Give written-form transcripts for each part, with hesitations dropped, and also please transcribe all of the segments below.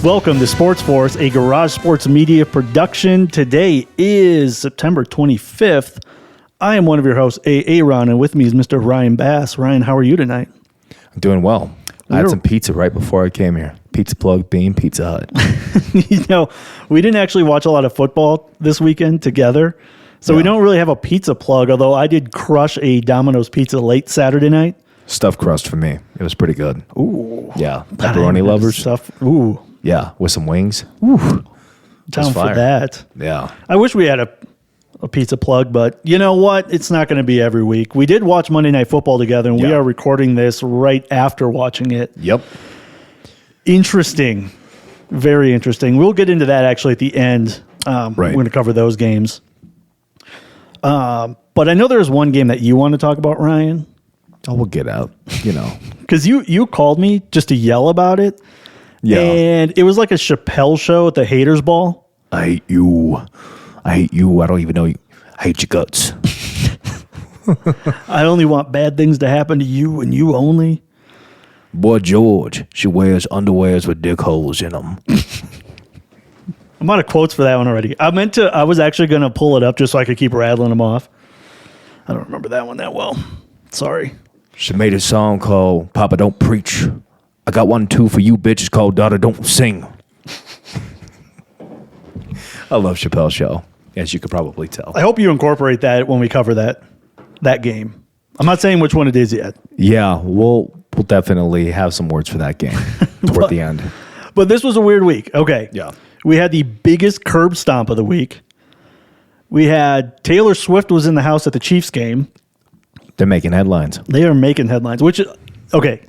Welcome to Sports Force, a Garage Sports Media production. Today is September 25th. I am one of your hosts, Ayron, and with me is Mr. Ryan Bass. Ryan, how are you tonight? I'm doing well. I had some pizza right before I came here. Pizza Plug, Bean, Pizza Hut. We didn't actually watch a lot of football this weekend together, so we don't really have a pizza plug, although I did crush a Domino's pizza late Saturday night. Stuffed crust for me. It was pretty good. Ooh. Yeah. Pepperoni lovers. Stuff. Ooh. Yeah. With some wings. Ooh. Down for that. Yeah. I wish we had a pizza plug, but you know what? It's not going to be every week. We did watch Monday Night Football together, and we are recording this right after watching it. Yep. Interesting. Very interesting. We'll get into that actually at the end. We're going to cover those games. But I know there's one game that you want to talk about, Ryan. Oh, we'll get out, Because you called me just to yell about it. Yeah. And it was like a Chappelle show at the Haters Ball. I hate you. I hate you. I don't even know you. I hate your guts. I only want bad things to happen to you and you only. Boy, George, she wears underwears with dick holes in them. I'm out of quotes for that one already. I was actually going to pull it up just so I could keep rattling them off. I don't remember that one that well. Sorry. She made a song called Papa Don't Preach. I got one too for you bitches called Daughter Don't Sing. I love Chappelle's show, as you could probably tell. I hope you incorporate that when we cover that game. I'm not saying which one it is yet. Yeah, we'll definitely have some words for that game toward the end. But this was a weird week. Okay. Yeah. We had the biggest curb stomp of the week. We had Taylor Swift was in the house at the Chiefs game. They're making headlines. They are making headlines, which, okay,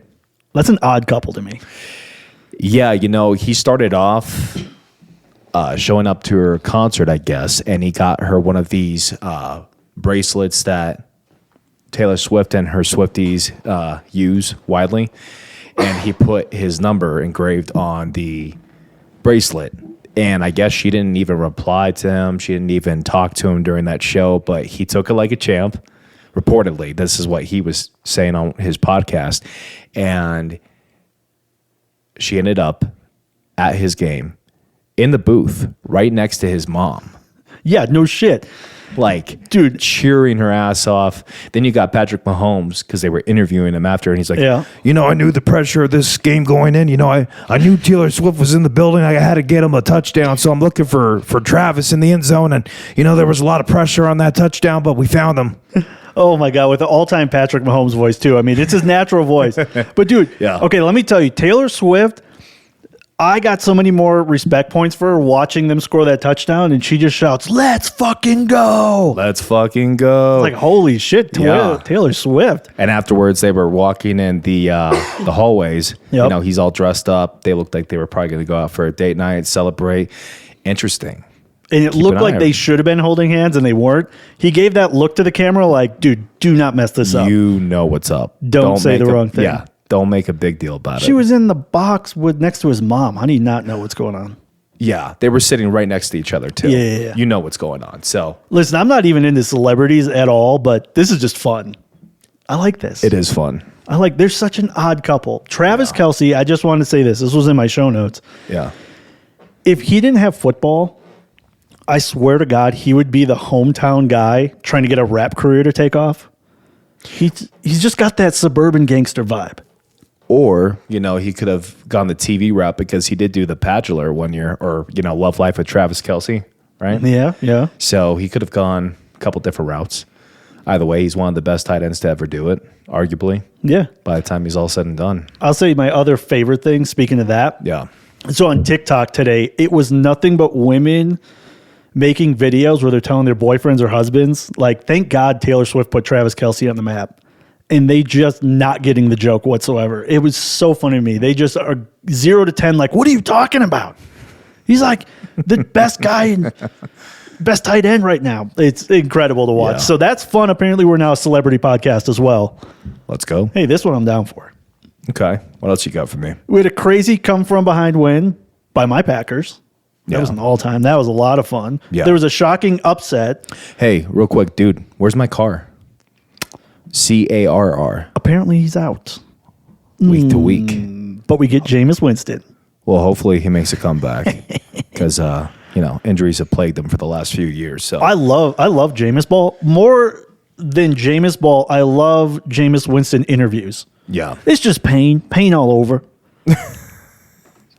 that's an odd couple to me. Yeah, he started off showing up to her concert, I guess, and he got her one of these bracelets that Taylor Swift and her Swifties use widely, and he put his number engraved on the bracelet. And I guess she didn't even reply to him. She didn't even talk to him during that show, but he took it like a champ. Reportedly, this is what he was saying on his podcast. And she ended up at his game in the booth right next to his mom. Yeah, no shit. Like, dude, cheering her ass off. Then you got Patrick Mahomes because they were interviewing him after, and he's like, I knew the pressure of this game going in. I knew Taylor Swift was in the building. I had to get him a touchdown, so I'm looking for Travis in the end zone. And, there was a lot of pressure on that touchdown, but we found him. Oh, my God, with the all-time Patrick Mahomes voice, too. I mean, it's his natural voice. But, dude, okay, let me tell you, Taylor Swift, I got so many more respect points for her watching them score that touchdown, and she just shouts, "Let's fucking go! Let's fucking go!" It's like, holy shit, Taylor Swift. And afterwards, they were walking in the hallways. Yep. He's all dressed up. They looked like they were probably going to go out for a date night, celebrate. Interesting. And it looked like they should have been holding hands, and they weren't. He gave that look to the camera like, dude, do not mess this up. You know what's up. Don't say the wrong thing. Yeah. Don't make a big deal about it. She was in the box next to his mom. How do you not know what's going on? Yeah, they were sitting right next to each other, too. Yeah. You know what's going on. So, listen, I'm not even into celebrities at all, but this is just fun. I like this. It is fun. There's such an odd couple. Travis Kelce, I just wanted to say this. This was in my show notes. Yeah. If he didn't have football, I swear to God, he would be the hometown guy trying to get a rap career to take off. He's just got that suburban gangster vibe. Or, he could have gone the TV route because he did do The Bachelor one year, or, Love Life with Travis Kelce, right? Yeah. So he could have gone a couple different routes. Either way, he's one of the best tight ends to ever do it, arguably. Yeah. By the time he's all said and done. I'll say my other favorite thing, speaking of that. Yeah. So on TikTok today, it was nothing but women making videos where they're telling their boyfriends or husbands, like, thank God Taylor Swift put Travis Kelce on the map. And they just not getting the joke whatsoever. It was so funny to me. They just are 0 to 10, like, what are you talking about? He's like the best guy and best tight end right now. It's incredible to watch. Yeah. So that's fun. Apparently, we're now a celebrity podcast as well. Let's go. Hey, this one I'm down for. Okay. What else you got for me? We had a crazy come from behind win by my Packers. That was an all-time. That was a lot of fun. Yeah. There was a shocking upset. Hey, real quick, dude, where's my car? CARR. Apparently he's out. Week to week. But we get Jameis Winston. Well, hopefully he makes a comeback because injuries have plagued them for the last few years. So I love Jameis Ball more than Jameis Ball. I love Jameis Winston interviews. yeah, It's just pain all over.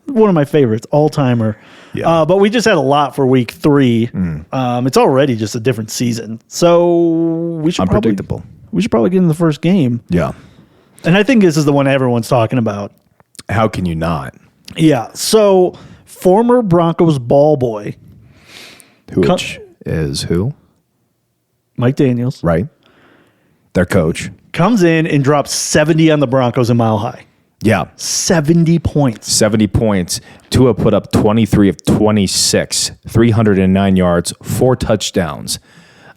One of my favorites, all timer. Yeah. But we just had a lot for week 3. It's already just a different season, so we should unpredictable. We should probably get in the first game. Yeah. And I think this is the one everyone's talking about. How can you not? Yeah. So former Broncos ball boy Which is who? Mike Daniels, Right. Their coach. comes in and drops 70 on the Broncos in Mile High. Yeah. 70 points. 70 points. Tua put up 23 of 26, 309 yards, 4 touchdowns.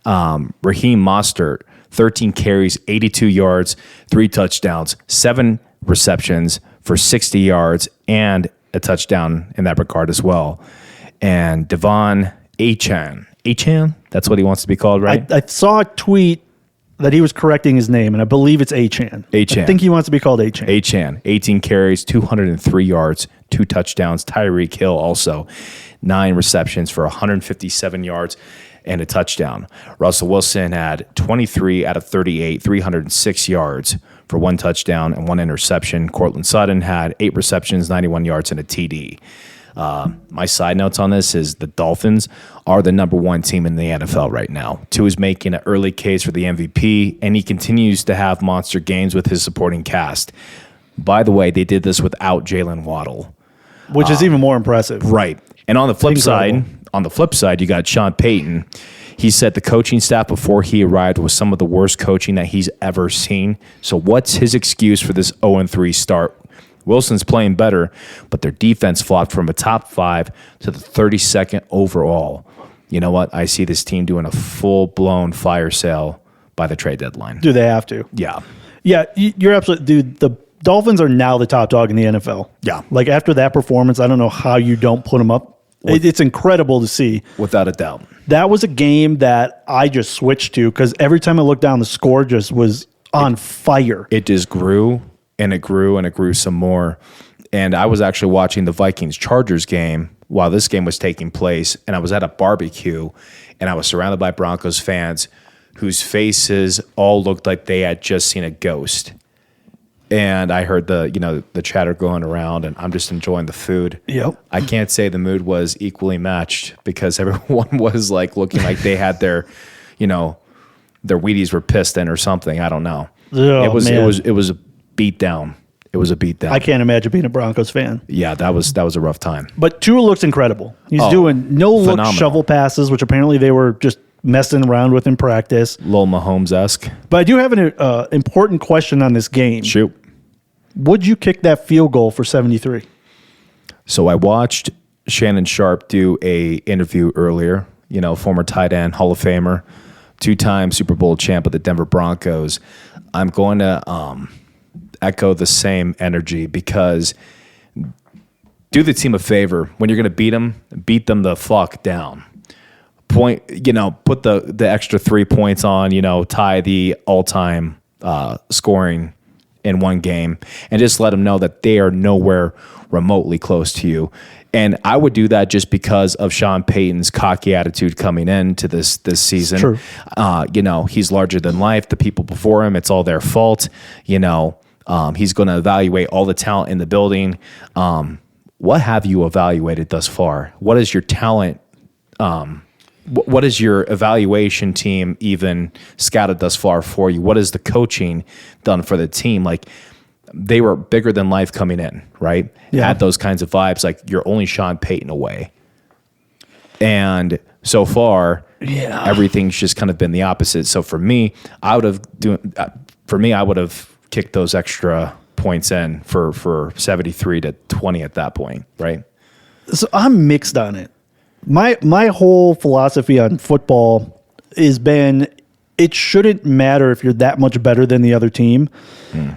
Raheem Mostert, 13 carries, 82 yards, 3 touchdowns, 7 receptions for 60 yards, and a touchdown in that regard as well. And Devon Achane, that's what he wants to be called, right? I saw a tweet that he was correcting his name, and I believe it's Achane. Achane. I think he wants to be called Achane. Achane, 18 carries, 203 yards, 2 touchdowns. Tyreek Hill also 9 receptions for 157 yards and a touchdown. Russell Wilson had 23 out of 38, 306 yards for 1 touchdown and 1 interception. Cortland Sutton had 8 receptions, 91 yards, and a TD. My side notes on this is the Dolphins are the number 1 team in the NFL right now. Tua is making an early case for the MVP, and he continues to have monster games with his supporting cast. By the way, they did this without Jalen Waddle. Which is even more impressive. Right. And on the flip Incredible. side, you got Sean Payton. He said the coaching staff before he arrived was some of the worst coaching that he's ever seen. So what's his excuse for this 0-3 start? Wilson's playing better, but their defense flopped from a top 5 to the 32nd overall. You know what? I see this team doing a full-blown fire sale by the trade deadline. Do they have to? Yeah. Yeah, you're absolutely, dude. The Dolphins are now the top dog in the NFL. Yeah. Like after that performance, I don't know how you don't put them up. It's incredible to see. Without a doubt. That was a game that I just switched to because every time I looked down, the score just was on fire. It just grew and it grew and it grew some more. And I was actually watching the Vikings-Chargers game while this game was taking place, and I was at a barbecue, and I was surrounded by Broncos fans whose faces all looked like they had just seen a ghost. And I heard the chatter going around, and I'm just enjoying the food. Yep. I can't say the mood was equally matched because everyone was like looking like they had their Wheaties were pissed in or something. I don't know. Oh, it was man. a beat down. It was a beat down. I can't imagine being a Broncos fan. Yeah, that was a rough time. But Tua looks incredible. He's doing no-look phenomenal. shovel passes, which apparently they were just messing around with in practice. Lil Mahomes-esque. But I do have an important question on this game. Shoot. Would you kick that field goal for 73? So I watched Shannon Sharp do a interview earlier, former tight end, Hall of Famer, 2-time Super Bowl champ of the Denver Broncos. I'm going to echo the same energy because do the team a favor. When you're going to beat them the fuck down. Put the extra 3 points on, tie the all-time scoring in one game, and just let them know that they are nowhere remotely close to you. And I would do that just because of Sean Payton's cocky attitude coming into this season. True. He's larger than life. The people before him, it's all their fault. He's going to evaluate all the talent in the building. What have you evaluated thus far? What is your talent? What is your evaluation team even scouted thus far for you? What is the coaching done for the team? Like, they were bigger than life coming in, right? Yeah. Had those kinds of vibes, like you're only Sean Payton away. And so far, everything's just kind of been the opposite. So for me, I would have kicked those extra points in for 73 to 20 at that point, right? So I'm mixed on it. My whole philosophy on football has been it shouldn't matter if you're that much better than the other team.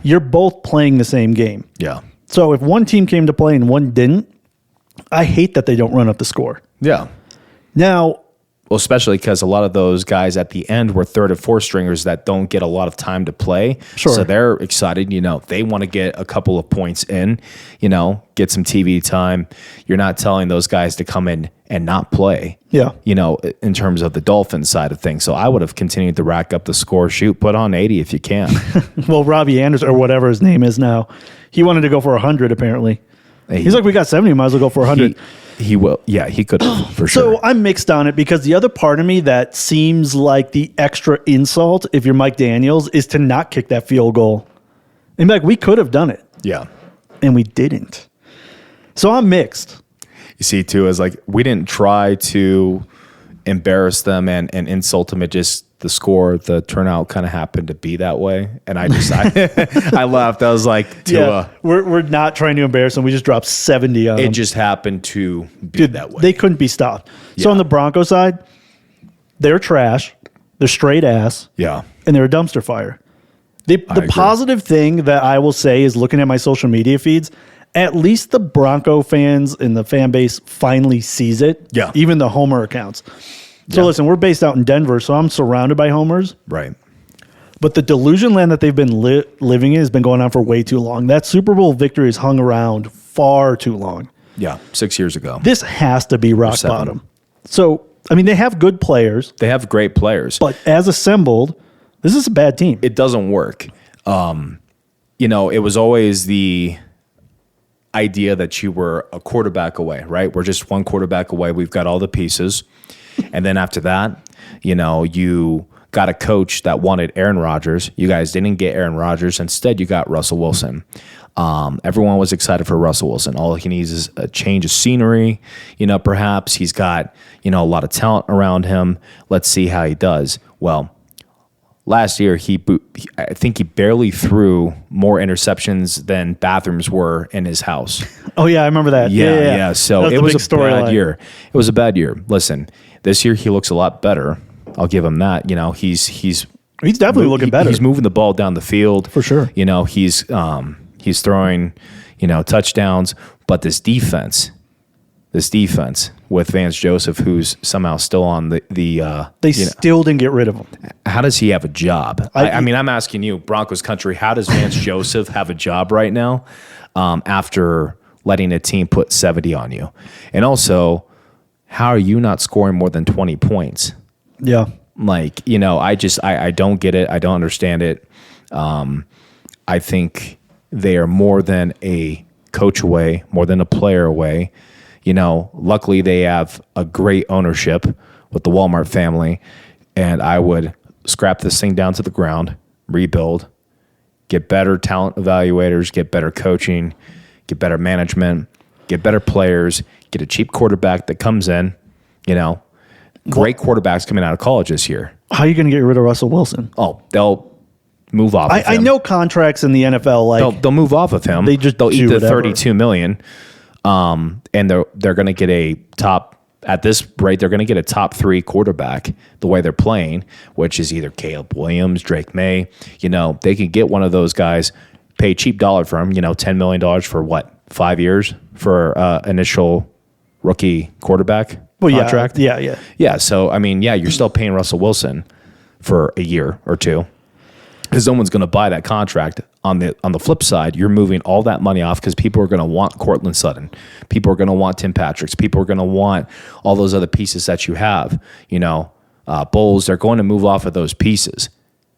You're both playing the same game. Yeah. So if one team came to play and one didn't, I hate that they don't run up the score. Yeah. Now, Well, especially because a lot of those guys at the end were third and fourth stringers that don't get a lot of time to play. Sure. So they're excited. You know, they want to get a couple of points in, you know, get some TV time. You're not telling those guys to come in and not play. Yeah. You know, in terms of the Dolphins side of things. So I would have continued to rack up the score. Shoot, put on 80 if you can. Well, Robbie Anderson, or whatever his name is now, he wanted to go for 100 apparently. He's like, we got 70, might as well go for 100. He will. Yeah, he could have for sure. So I'm mixed on it because the other part of me that seems like the extra insult, if you're Mike Daniels, is to not kick that field goal. And be like, we could have done it. Yeah. And we didn't. So I'm mixed. You see, too, is like we didn't try to embarrass them and insult them. It just the score, the turnout kind of happened to be that way. And I just, I laughed. I was like, we're not trying to embarrass them. We just dropped 70 on them. It just happened to be that way. They couldn't be stopped. Yeah. So on the Broncos side, they're trash. They're straight ass. Yeah. And they're a dumpster fire. The positive thing that I will say is looking at my social media feeds, at least the Bronco fans and the fan base finally sees it. Yeah. Even the Homer accounts. So listen, we're based out in Denver, so I'm surrounded by homers. Right. But the delusion land that they've been living in has been going on for way too long. That Super Bowl victory has hung around far too long. Yeah, 6 years ago. This has to be rock bottom. So, I mean, they have good players. They have great players. But as assembled, this is a bad team. It doesn't work. You know, it was always the idea that you were a quarterback away, right? We're just one quarterback away. We've got all the pieces. And then after that, you know, you got a coach that wanted Aaron Rodgers. You guys didn't get Aaron Rodgers. Instead, you got Russell Wilson. Everyone was excited for Russell Wilson. All he needs is a change of scenery. You know, perhaps he's got, you know, a lot of talent around him. Let's see how he does. Well, last year, I think he barely threw more interceptions than bathrooms were in his house. Oh, yeah, I remember that. Yeah. So it was a bad year. It was a bad year. Listen, this year he looks a lot better. I'll give him that. You know, he's definitely looking better. He's moving the ball down the field. For sure. You know, he's throwing, you know, touchdowns. But this defense with Vance Joseph, who's somehow still on they still didn't get rid of him. How does he have a job? I mean, I'm asking you, Broncos country, how does Vance Joseph have a job right now after letting a team put 70 on you? And also, how are you not scoring more than 20 points? Yeah. Like, you know, I don't get it. I don't understand it. I think they are more than a coach away, more than a player away. You know, luckily they have a great ownership with the Walmart family, and I would scrap this thing down to the ground, rebuild, get better talent evaluators, get better coaching, get better management, get better players, get a cheap quarterback that comes in, you know. Great quarterbacks coming out of college this year. How are you going to get rid of Russell Wilson? Oh, they'll move off of him. I know contracts in the NFL, like they'll move off of him. They'll eat the $32 million. And they're going to get a top, at this rate, they're going to get a top 3 quarterback the way they're playing, which is either Caleb Williams, Drake May. You know, they could get one of those guys, pay cheap dollar for him, you know, $10 million for what, 5 years for initial rookie quarterback contract? Yeah. Yeah, so, I mean, yeah, you're still paying Russell Wilson for a year or two because no one's going to buy that contract. On the flip side, you're moving all that money off because people are going to want Cortland Sutton. People are going to want Tim Patricks. People are going to want all those other pieces that you have. You know, Bulls, they're going to move off of those pieces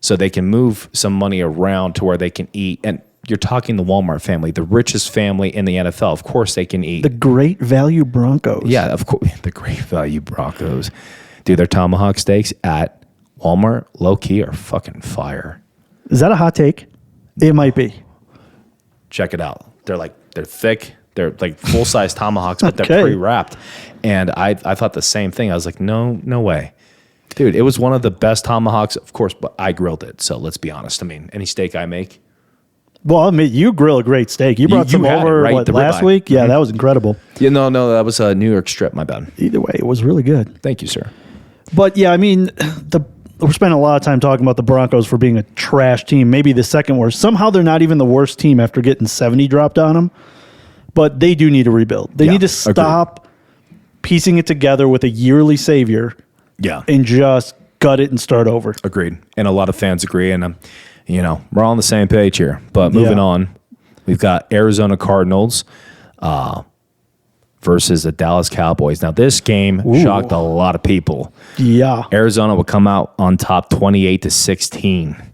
so they can move some money around to where they can eat. And you're talking the Walmart family, the richest family in the NFL. Of course they can eat. The Great Value Broncos. Yeah, of course. The Great Value Broncos. Dude, their tomahawk steaks at Walmart, low-key, are fucking fire. Is that a hot take? It might be. Check it out. They're thick. They're like full-size tomahawks, but they're pre-wrapped. And I thought the same thing. I was like, no way. Dude, it was one of the best tomahawks, of course, but I grilled it. So let's be honest. I mean, any steak I make. Well, I mean, you grill a great steak. You brought some over last week? Yeah, that was incredible. Yeah, no, that was a New York strip, my bad. Either way, it was really good. Thank you, sir. But yeah, I mean, we're spending a lot of time talking about the Broncos for being a trash team, maybe the second worst. Somehow they're not even the worst team after getting 70 dropped on them. But they do need to rebuild. They need to stop piecing it together with a yearly savior Yeah. and just gut it and start over. Agreed. And a lot of fans agree. And, we're all on the same page here. But moving on, we've got Arizona Cardinals versus the Dallas Cowboys. Now, this game shocked a lot of people. Yeah. Arizona would come out on top 28-16.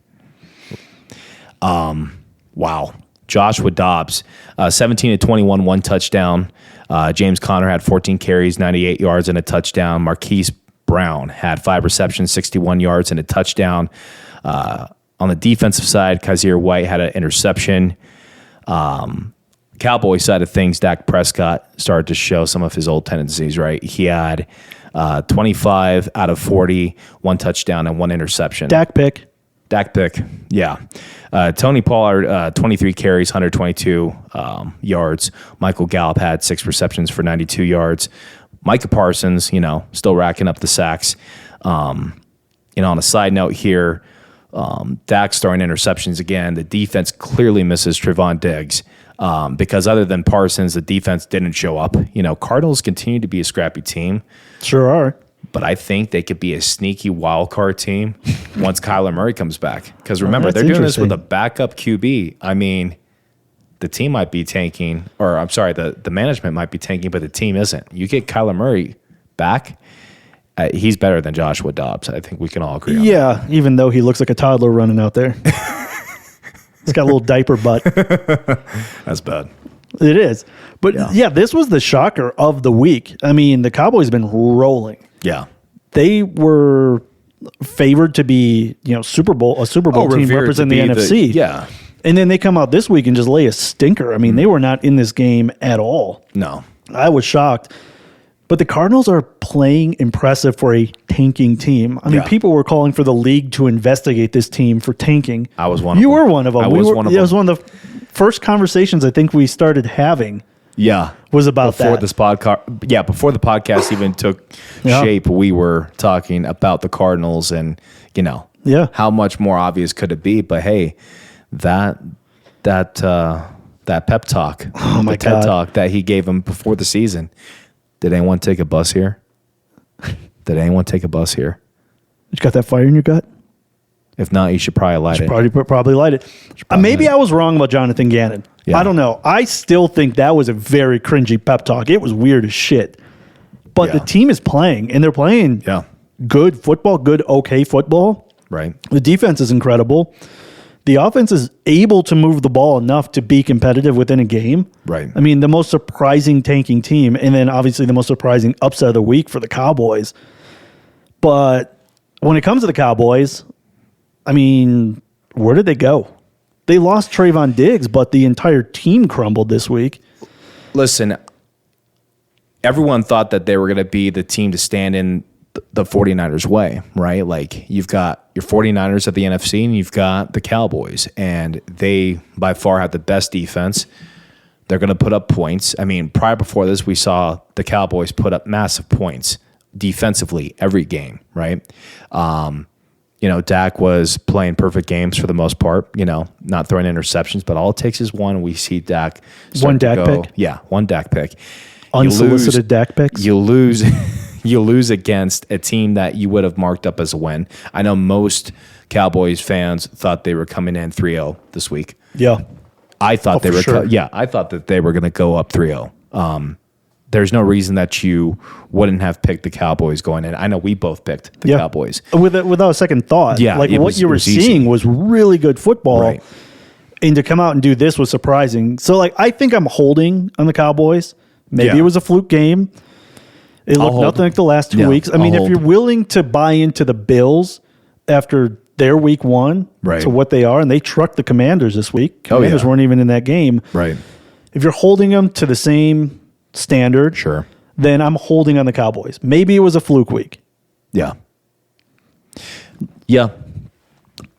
Wow. Joshua Dobbs, 17-21, 1 touchdown. James Conner had 14 carries, 98 yards, and a touchdown. Marquise Brown had 5 receptions, 61 yards, and a touchdown. On the defensive side, Kaiser White had an interception. Cowboy side of things, Dak Prescott started to show some of his old tendencies, right? He had 25 out of 40, 1 touchdown, and 1 interception. Dak pick, yeah. Tony Pollard, 23 carries, 122 yards. Michael Gallup had 6 receptions for 92 yards. Micah Parsons, still racking up the sacks. On a side note here, Dak throwing interceptions again. The defense clearly misses Trevon Diggs because other than Parsons, the defense didn't show up. Cardinals continue to be a scrappy team. Sure are. But I think they could be a sneaky wild card team once Kyler Murray comes back. Because remember, they're doing this with a backup QB. I mean, the team might be tanking, or I'm sorry, the management might be tanking, but the team isn't. You get Kyler Murray back, he's better than Joshua Dobbs. I think we can all agree on that. Yeah, even though he looks like a toddler running out there. He's got a little diaper butt. That's bad. It is. But yeah, this was the shocker of the week. I mean, the Cowboys have been rolling. Yeah. They were favored to be, a Super Bowl team representing the NFC. Yeah. And then they come out this week and just lay a stinker. I mean, they were not in this game at all. No. I was shocked. But the Cardinals are playing impressive for a tanking team. I mean, people were calling for the league to investigate this team for tanking. I was one of them. You were one of them. I was one of them. It was one of the first conversations I think we started having. Yeah. Was about before that. This podcast. Yeah, before the podcast even took shape, we were talking about the Cardinals and, how much more obvious could it be? But hey, that pep talk, the TED talk that he gave him before the season. Did anyone take a bus here? You got that fire in your gut? If not, you should probably light it. Probably light it. Maybe I was wrong about Jonathan Gannon. Yeah. I don't know. I still think that was a very cringy pep talk. It was weird as shit. But the team is playing, and they're playing good football, okay football. Right. The defense is incredible. The offense is able to move the ball enough to be competitive within a game. Right. I mean, the most surprising tanking team, and then obviously the most surprising upset of the week for the Cowboys. But when it comes to the Cowboys, I mean, where did they go? They lost Trevon Diggs, but the entire team crumbled this week. Listen, everyone thought that they were going to be the team to stand in the 49ers way, right? Like, you've got your 49ers at the NFC and you've got the Cowboys, and they by far have the best defense. They're going to put up points. I mean, before this, we saw the Cowboys put up massive points defensively every game, right? Dak was playing perfect games for the most part, not throwing interceptions, but all it takes is one. We see Dak. One Dak pick? Yeah, one Dak pick. Unsolicited Dak picks? You lose. You lose against a team that you would have marked up as a win. I know most Cowboys fans thought they were coming in 3-0 this week. Yeah. I thought they were. Sure. I thought that they were going to go up 3-0. There's no reason that you wouldn't have picked the Cowboys going in. I know we both picked the Cowboys. Without a second thought. Yeah, what you were seeing was really good football. Right. And to come out and do this was surprising. So, I think I'm holding on the Cowboys. Maybe it was a fluke game. It looked nothing like the last 2 weeks. I mean, if you're willing to buy into the Bills after their week one to what they are, and they trucked the Commanders this week. Commanders weren't even in that game. Right. If you're holding them to the same standard, then I'm holding on the Cowboys. Maybe it was a fluke week. Yeah. Yeah.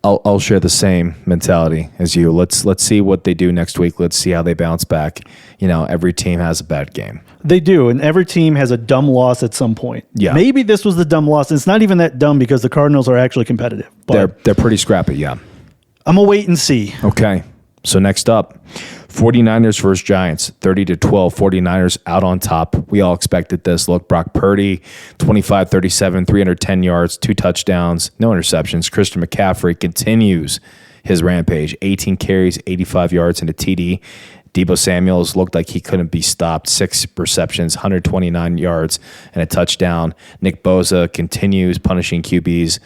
I'll share the same mentality as you. Let's see what they do next week. Let's see how they bounce back. Every team has a bad game. They do, and every team has a dumb loss at some point. Yeah. Maybe this was the dumb loss. It's not even that dumb because the Cardinals are actually competitive. But They're pretty scrappy, yeah. I'm going to wait and see. Okay. So next up, 49ers versus Giants, 30-12, 49ers out on top. We all expected this. Look, Brock Purdy, 25-37, 310 yards, 2 touchdowns, no interceptions. Christian McCaffrey continues his rampage, 18 carries, 85 yards, and a TD. Deebo Samuels looked like he couldn't be stopped. 6 receptions, 129 yards, and a touchdown. Nick Bosa continues punishing QBs.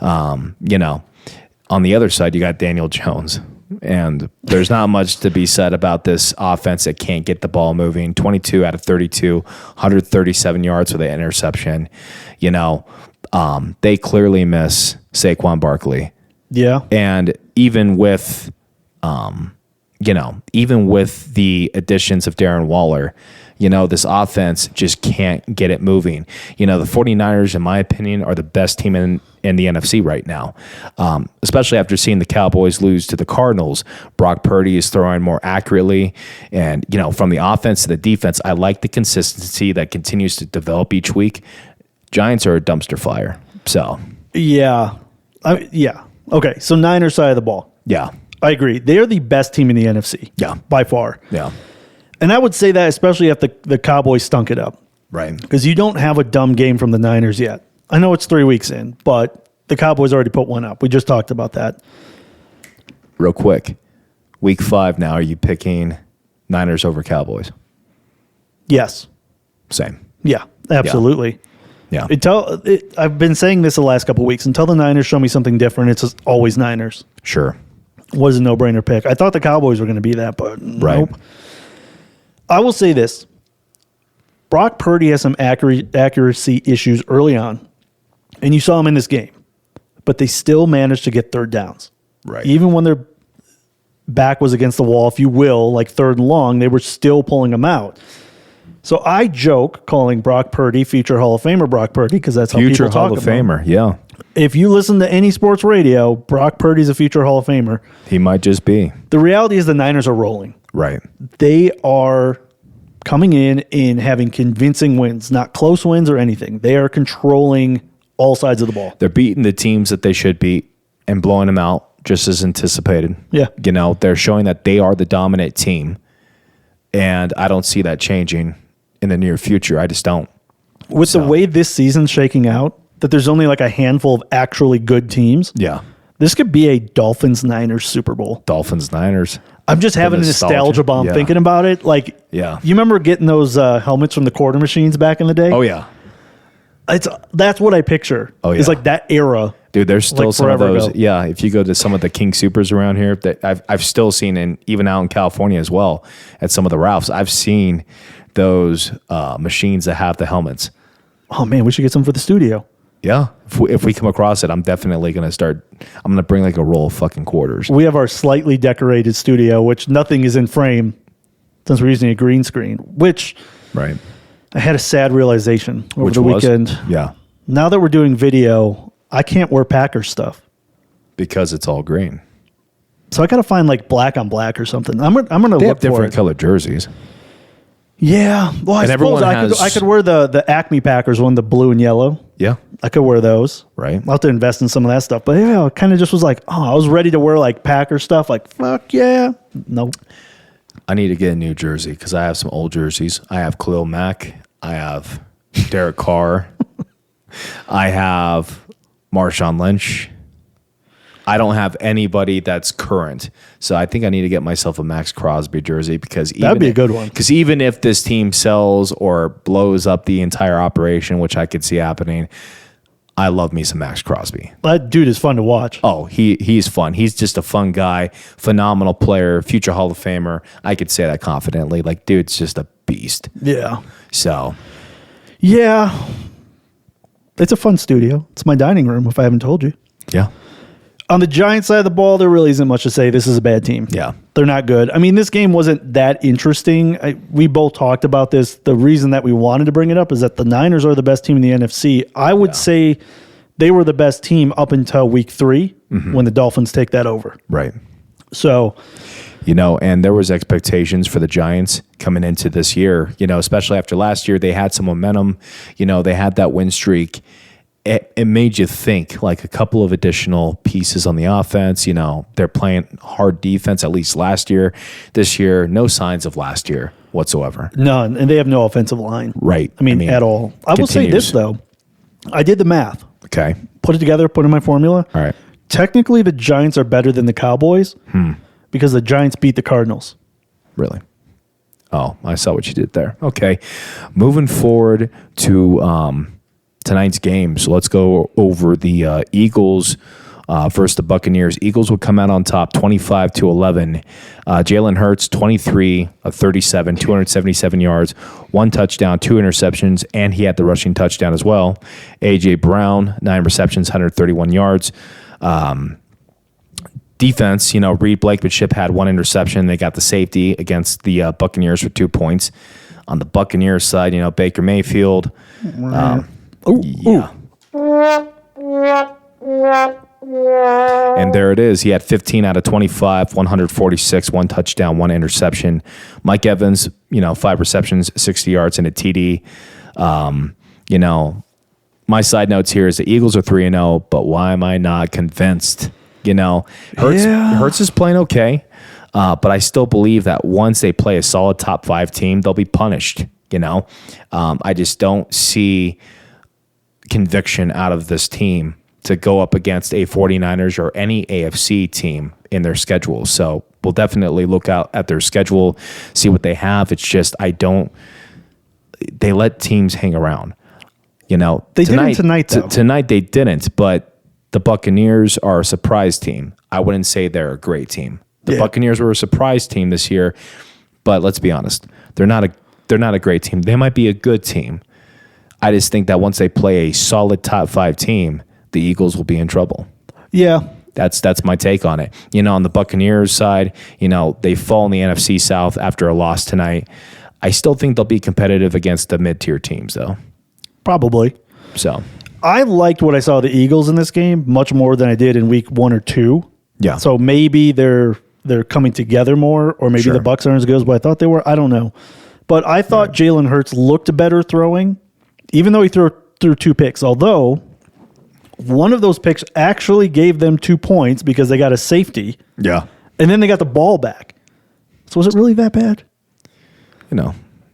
On the other side, you got Daniel Jones. And there's not much to be said about this offense that can't get the ball moving. 22 out of 32, 137 yards with an interception. They clearly miss Saquon Barkley. Yeah. And even with, even with the additions of Darren Waller, this offense just can't get it moving. The 49ers, in my opinion, are the best team in the NFC right now, especially after seeing the Cowboys lose to the Cardinals. Brock Purdy is throwing more accurately. And, from the offense to the defense, I like the consistency that continues to develop each week. Giants are a dumpster fire. So, yeah. Okay, so Niners side of the ball. Yeah. I agree. They are the best team in the NFC. Yeah. By far. Yeah. And I would say that especially if the Cowboys stunk it up. Right. Because you don't have a dumb game from the Niners yet. I know it's 3 weeks in, but the Cowboys already put one up. We just talked about that. Real quick. Week 5 now, are you picking Niners over Cowboys? Yes. Same. Yeah, absolutely. Yeah. I've been saying this the last couple of weeks. Until the Niners show me something different, it's just always Niners. Sure. Was a no-brainer pick. I thought the Cowboys were going to be that, but right. Nope. I will say this. Brock Purdy has some accuracy issues early on, and you saw him in this game, but they still managed to get third downs. Right. Even when their back was against the wall, if you will, like third and long, they were still pulling them out. So I joke calling Brock Purdy future Hall of Famer Brock Purdy because that's how future people talk Hall of about him. Famer, yeah. If you listen to any sports radio, Brock Purdy's a future Hall of Famer. He might just be. The reality is the Niners are rolling. Right. They are coming in and having convincing wins, not close wins or anything. They are controlling all sides of the ball. They're beating the teams that they should beat and blowing them out just as anticipated. Yeah. They're showing that they are the dominant team, and I don't see that changing in the near future. I just don't. With the way this season's shaking out, that there's only like a handful of actually good teams. Yeah. This could be a Dolphins-Niners Super Bowl. Dolphins-Niners. I'm just having a nostalgia bomb thinking about it. Like, yeah. You remember getting those helmets from the quarter machines back in the day? Oh, yeah. That's what I picture. Oh, yeah. It's like that era. Dude, there's still some of those. Ago. Yeah, if you go to some of the King Supers around here, that I've still seen, and even out in California as well, at some of the Ralphs, I've seen those machines that have the helmets. Oh, man, we should get some for the studio. Yeah, if we come across it, I'm definitely going to start. I'm going to bring like a roll of fucking quarters. We have our slightly decorated studio, which nothing is in frame since we're using a green screen, which right. I had a sad realization over the weekend. Yeah. Now that we're doing video, I can't wear Packers stuff. Because it's all green. So I got to find like black on black or something. I'm going to look They have for different it. colored jerseys. Yeah. Well, I suppose I could wear the Acme Packers one, the blue and yellow. Yeah. I could wear those. Right. I'll have to invest in some of that stuff. But yeah, it kind of just was like, I was ready to wear like Packer stuff. Like, fuck yeah. Nope. I need to get a new jersey because I have some old jerseys. I have Khalil Mack. I have Derek Carr. I have Marshawn Lynch. I don't have anybody that's current. So I think I need to get myself a Max Crosby jersey because that'd be a good one. Because even if this team sells or blows up the entire operation, which I could see happening, I love me some Max Crosby. That dude is fun to watch. Oh, he's fun. He's just a fun guy, phenomenal player, future Hall of Famer. I could say that confidently. Like, dude's just a beast. Yeah. So. Yeah. It's a fun studio. It's my dining room, if I haven't told you. Yeah. On the Giants side of the ball, there really isn't much to say. This is a bad team. Yeah. They're not good. I mean, this game wasn't that interesting. We both talked about this. The reason that we wanted to bring it up is that the Niners are the best team in the NFC. I would say they were the best team up until week 3 when the Dolphins take that over. Right. So, and there was expectations for the Giants coming into this year, especially after last year. They had some momentum. They had that win streak. it made you think, like a couple of additional pieces on the offense. They're playing hard defense, at least last year. This year, no signs of last year whatsoever. None, and they have no offensive line. Right. I mean at all. I will say this, though. I did the math. Okay. Put it together, put in my formula. All right. Technically, the Giants are better than the Cowboys because the Giants beat the Cardinals. Really? Oh, I saw what you did there. Okay. Moving forward to tonight's game. So let's go over the Eagles versus the Buccaneers. Eagles will come out on top 25-11. Jalen Hurts, 23 of 37, 277 yards, 1 touchdown, 2 interceptions, and he had the rushing touchdown as well. A.J. Brown, 9 receptions, 131 yards. Defense, Reed Blankenship had 1 interception. They got the safety against the Buccaneers for 2 points. On the Buccaneers side, Baker Mayfield. And there it is. He had 15 out of 25, 146, 1 touchdown, 1 interception. Mike Evans, 5 receptions, 60 yards, and a TD. My side notes here is the Eagles are 3-0, but why am I not convinced? Hurts is playing okay, but I still believe that once they play a solid top 5 team, they'll be punished. I just don't see conviction out of this team to go up against a 49ers or any AFC team in their schedule. So we'll definitely look out at their schedule, see what they have. It's just they let teams hang around. They didn't tonight, though. Tonight they didn't, but the Buccaneers are a surprise team. I wouldn't say they're a great team. The Buccaneers were a surprise team this year, but let's be honest, they're not a great team. They might be a good team. I just think that once they play a solid top 5 team, the Eagles will be in trouble. Yeah. That's my take on it. On the Buccaneers side, they fall in the NFC South after a loss tonight. I still think they'll be competitive against the mid-tier teams, though. Probably. So I liked what I saw of the Eagles in this game much more than I did in week 1 or 2. Yeah. So maybe they're coming together more, or maybe the Bucs aren't as good as what I thought they were. I don't know. But I thought Jalen Hurts looked better throwing, even though he threw 2 picks. Although one of those picks actually gave them 2 points because they got a safety. Yeah. And then they got the ball back. So was it really that bad?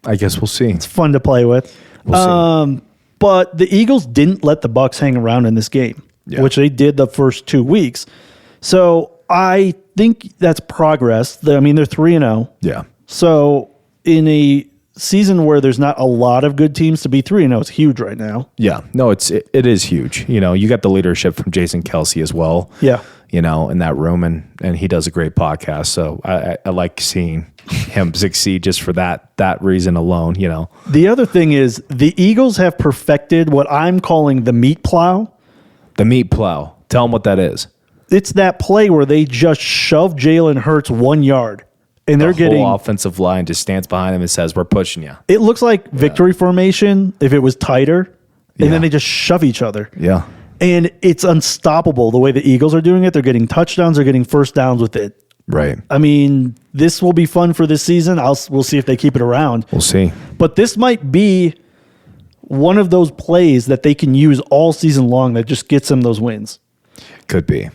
I guess we'll see. It's fun to play with. We'll see. But the Eagles didn't let the Bucs hang around in this game, which they did the first 2 weeks. So I think that's progress. They're 3-0. Yeah. So in a season where there's not a lot of good teams, to be 3-0 is huge right now. Yeah. No, it is huge. You got the leadership from Jason Kelsey as well. Yeah. In that room, and he does a great podcast. So I like seeing him succeed just for that reason alone. The other thing is the Eagles have perfected what I'm calling the meat plow. The meat plow. Tell them what that is. It's that play where they just shove Jalen Hurts 1 yard, and they're getting whole offensive line just stands behind him and says, "We're pushing you." It looks like victory formation if it was tighter, and then they just shove each other. Yeah. And it's unstoppable the way the Eagles are doing it. They're getting touchdowns. They're getting first downs with it. Right. This will be fun for this season. We'll see if they keep it around. We'll see. But this might be one of those plays that they can use all season long that just gets them those wins. Could be.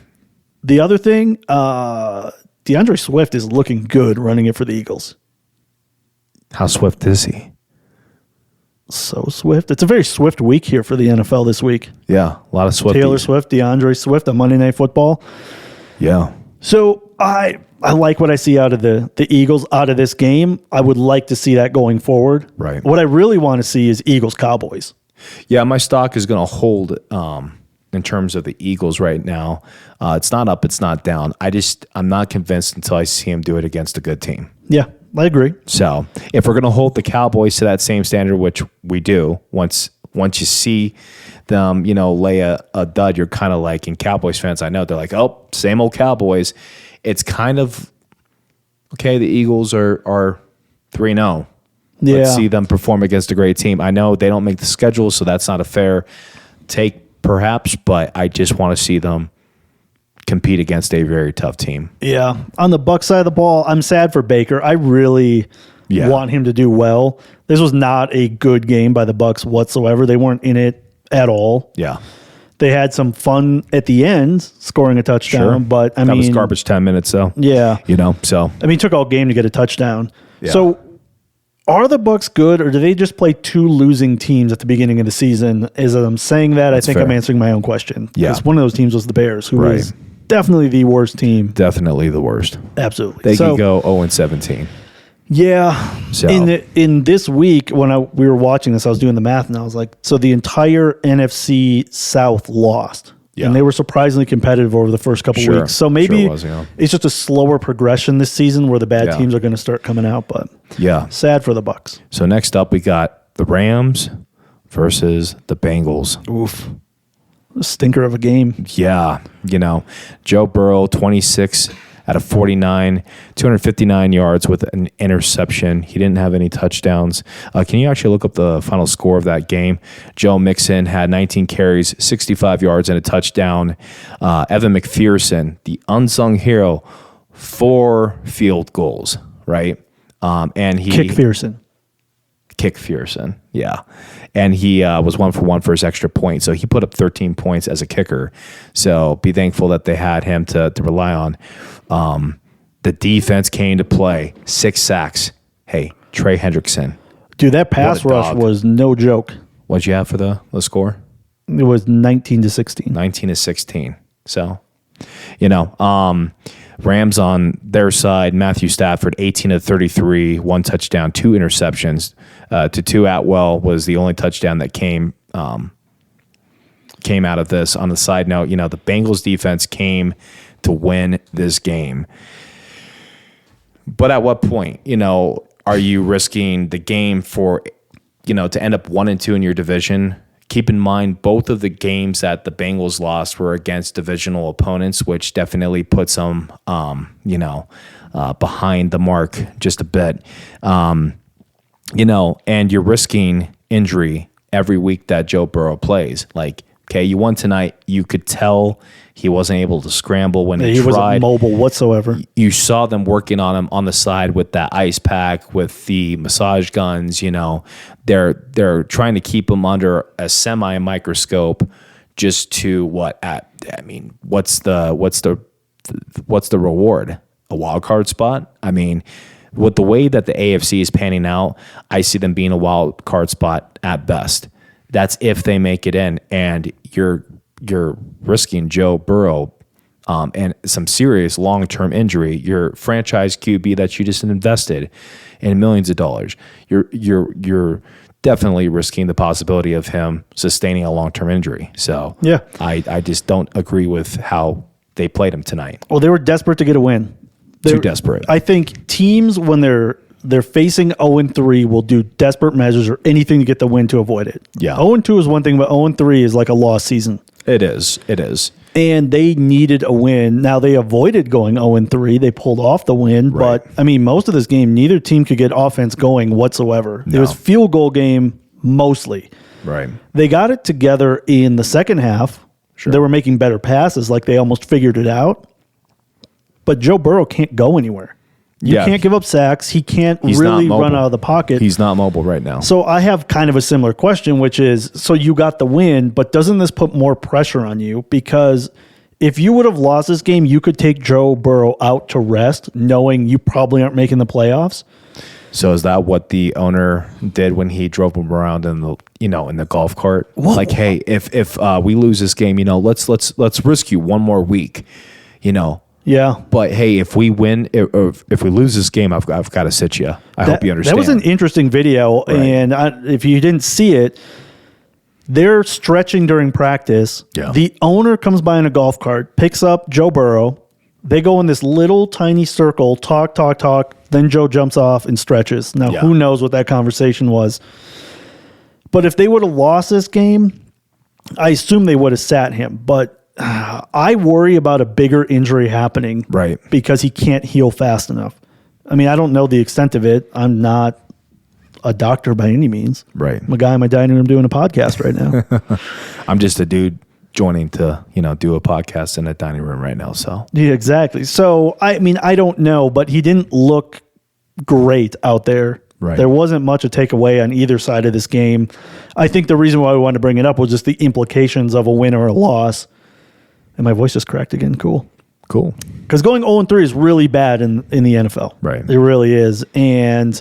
The other thing, DeAndre Swift is looking good running it for the Eagles. How swift is he? So swift. It's a very swift week here for the NFL this week. Yeah, a lot of Swifties. Taylor Swift, DeAndre Swift on Monday Night Football. Yeah. So I like what I see out of the Eagles out of this game. I would like to see that going forward. Right. What I really want to see is Eagles-Cowboys. Yeah, my stock is going to hold in terms of the Eagles right now. It's not up, it's not down. I'm not convinced until I see him do it against a good team. Yeah, I agree. So if we're going to hold the Cowboys to that same standard, which we do, once you see them, lay a dud, you're kind of like, and Cowboys fans, I know, they're like, oh, same old Cowboys. It's kind of, okay, the Eagles are 3-0. Yeah. Let's see them perform against a great team. I know they don't make the schedule, so that's not a fair take, perhaps, but I just want to see them compete against a very tough team. Yeah. On the Bucs side of the ball, I'm sad for Baker. I really want him to do well. This was not a good game by the Bucs whatsoever. They weren't in it at all. Yeah. They had some fun at the end, scoring a touchdown. But I that mean, was garbage 10 minutes, though. Yeah, So I mean, it took all game to get a touchdown. Yeah. So, are the Bucs good, or do they just play two losing teams at the beginning of the season? As I'm saying that, I think fair. I'm answering my own question. Yeah. Because one of those teams was the Bears, who Right. was definitely the worst team. definitely the worst. Absolutely. They could go 0-17. Yeah. So- In this week, when we were watching this, I was doing the math, and I was like, so the entire NFC South lost. Yeah. And they were surprisingly competitive over the first couple Sure. weeks. So maybe Sure it was, yeah. it's just a slower progression this season where the bad Yeah. teams are going to start coming out. But Yeah. sad for the Bucs. So next up, we got the Rams versus the Bengals. Oof. A stinker of a game. Yeah. Joe Burrow, 26 out of 49, 259 yards with an interception. He didn't have any touchdowns. Can you actually look up the final score of that game? Joe Mixon had 19 carries, 65 yards, and a touchdown. Evan McPherson, the unsung hero, 4 field goals, right? And he Kick Fearson. Kick Fearson, yeah. And he was 1 for 1 for his extra point. So he put up 13 points as a kicker. So be thankful that they had him to rely on. The defense came to play. 6 sacks. Hey, Trey Hendrickson. Dude, that pass What a rush dog. was no joke. What'd you have for the score? It was 19-16. 19-16. So, Rams on their side, Matthew Stafford, 18 of 33, 1 touchdown, 2 interceptions. To Atwell was the only touchdown that came out of this. On the side note, the Bengals defense came to win this game. But at what point, are you risking the game for, to end up 1-2 in your division? Keep in mind, both of the games that the Bengals lost were against divisional opponents, which definitely puts them, behind the mark just a bit. And you're risking injury every week that Joe Burrow plays. Like, okay, you won tonight. You could tell he wasn't able to scramble when he tried. Wasn't mobile whatsoever. You saw them working on him on the side with that ice pack, with the massage guns. They're trying to keep him under a semi microscope, just to what's the reward? A wild card spot? I mean, with the way that the AFC is panning out, I see them being a wild card spot at best. That's if they make it in, and you're risking Joe Burrow and some serious long-term injury. Your franchise QB that you just invested in millions of dollars. You're definitely risking the possibility of him sustaining a long-term injury. So Yeah. I just don't agree with how they played him tonight. Well, they were desperate to get a win. Too desperate. I think teams, when they're facing 0-3, will do desperate measures or anything to get the win to avoid it. Yeah. 0-2 is one thing, but 0-3 is like a lost season. It is. And they needed a win. Now, they avoided going 0-3. They pulled off the win. Right. But, I mean, most of this game, neither team could get offense going whatsoever. No. It was field goal game mostly. Right. They got it together in the second half. Sure. They were making better passes, like they almost figured it out. But Joe Burrow can't go anywhere. You can't give up sacks. He can't really run out of the pocket. He's not mobile right now. So I have kind of a similar question, which is, so you got the win, but doesn't this put more pressure on you? Because if you would have lost this game, you could take Joe Burrow out to rest, knowing you probably aren't making the playoffs. So is that what the owner did when he drove him around in the in the golf cart? Whoa. Like, hey, if we lose this game, let's risk you one more week, Yeah. But hey, if we win, if we lose this game, I've got to sit you. I hope you understand. That was an interesting video, Right. and if you didn't see it, they're stretching during practice. Yeah. The owner comes by in a golf cart, picks up Joe Burrow. They go in this little tiny circle, talk. Then Joe jumps off and stretches. Now, Yeah. who knows what that conversation was? But if they would have lost this game, I assume they would have sat him. But I worry about a bigger injury happening. Right. Because he can't heal fast enough. I mean, I don't know the extent of it. I'm not a doctor by any means. Right. I'm a guy in my dining room doing a podcast right now. I'm just a dude joining to do a podcast in a dining room right now. So Yeah, exactly. So, I mean, I don't know, but he didn't look great out there Right. There wasn't much to take away on either side of this game. I think the reason why we wanted to bring it up was just the implications of a win or a loss. And my voice just cracked again. Cool. Because going 0-3 is really bad in the NFL. Right. It really is. And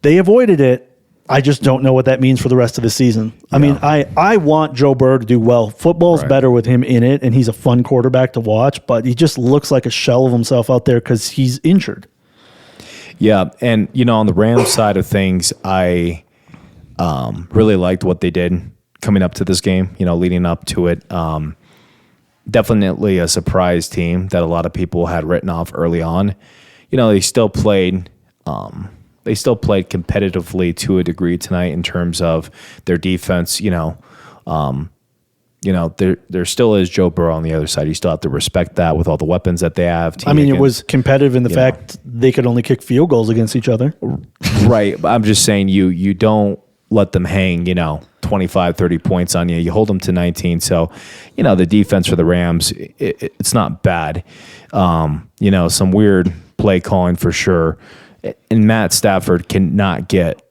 they avoided it. I just don't know what that means for the rest of the season. I mean, I want Joe Burrow to do well. Football's better with him in it, and he's a fun quarterback to watch, but he just looks like a shell of himself out there because he's injured. Yeah, and, on the Rams side of things, I really liked what they did coming up to this game, leading up to it. Definitely a surprise team that a lot of people had written off early on. They still played competitively to a degree tonight in terms of their defense. There still is Joe Burrow on the other side. You still have to respect that with all the weapons that they have. It was competitive in the fact they could only kick field goals against each other. Right. But I'm just saying you don't let them hang, 25, 30 points on you. You hold them to 19. So, the defense for the Rams, it's not bad. Some weird play calling for sure. And Matt Stafford cannot get,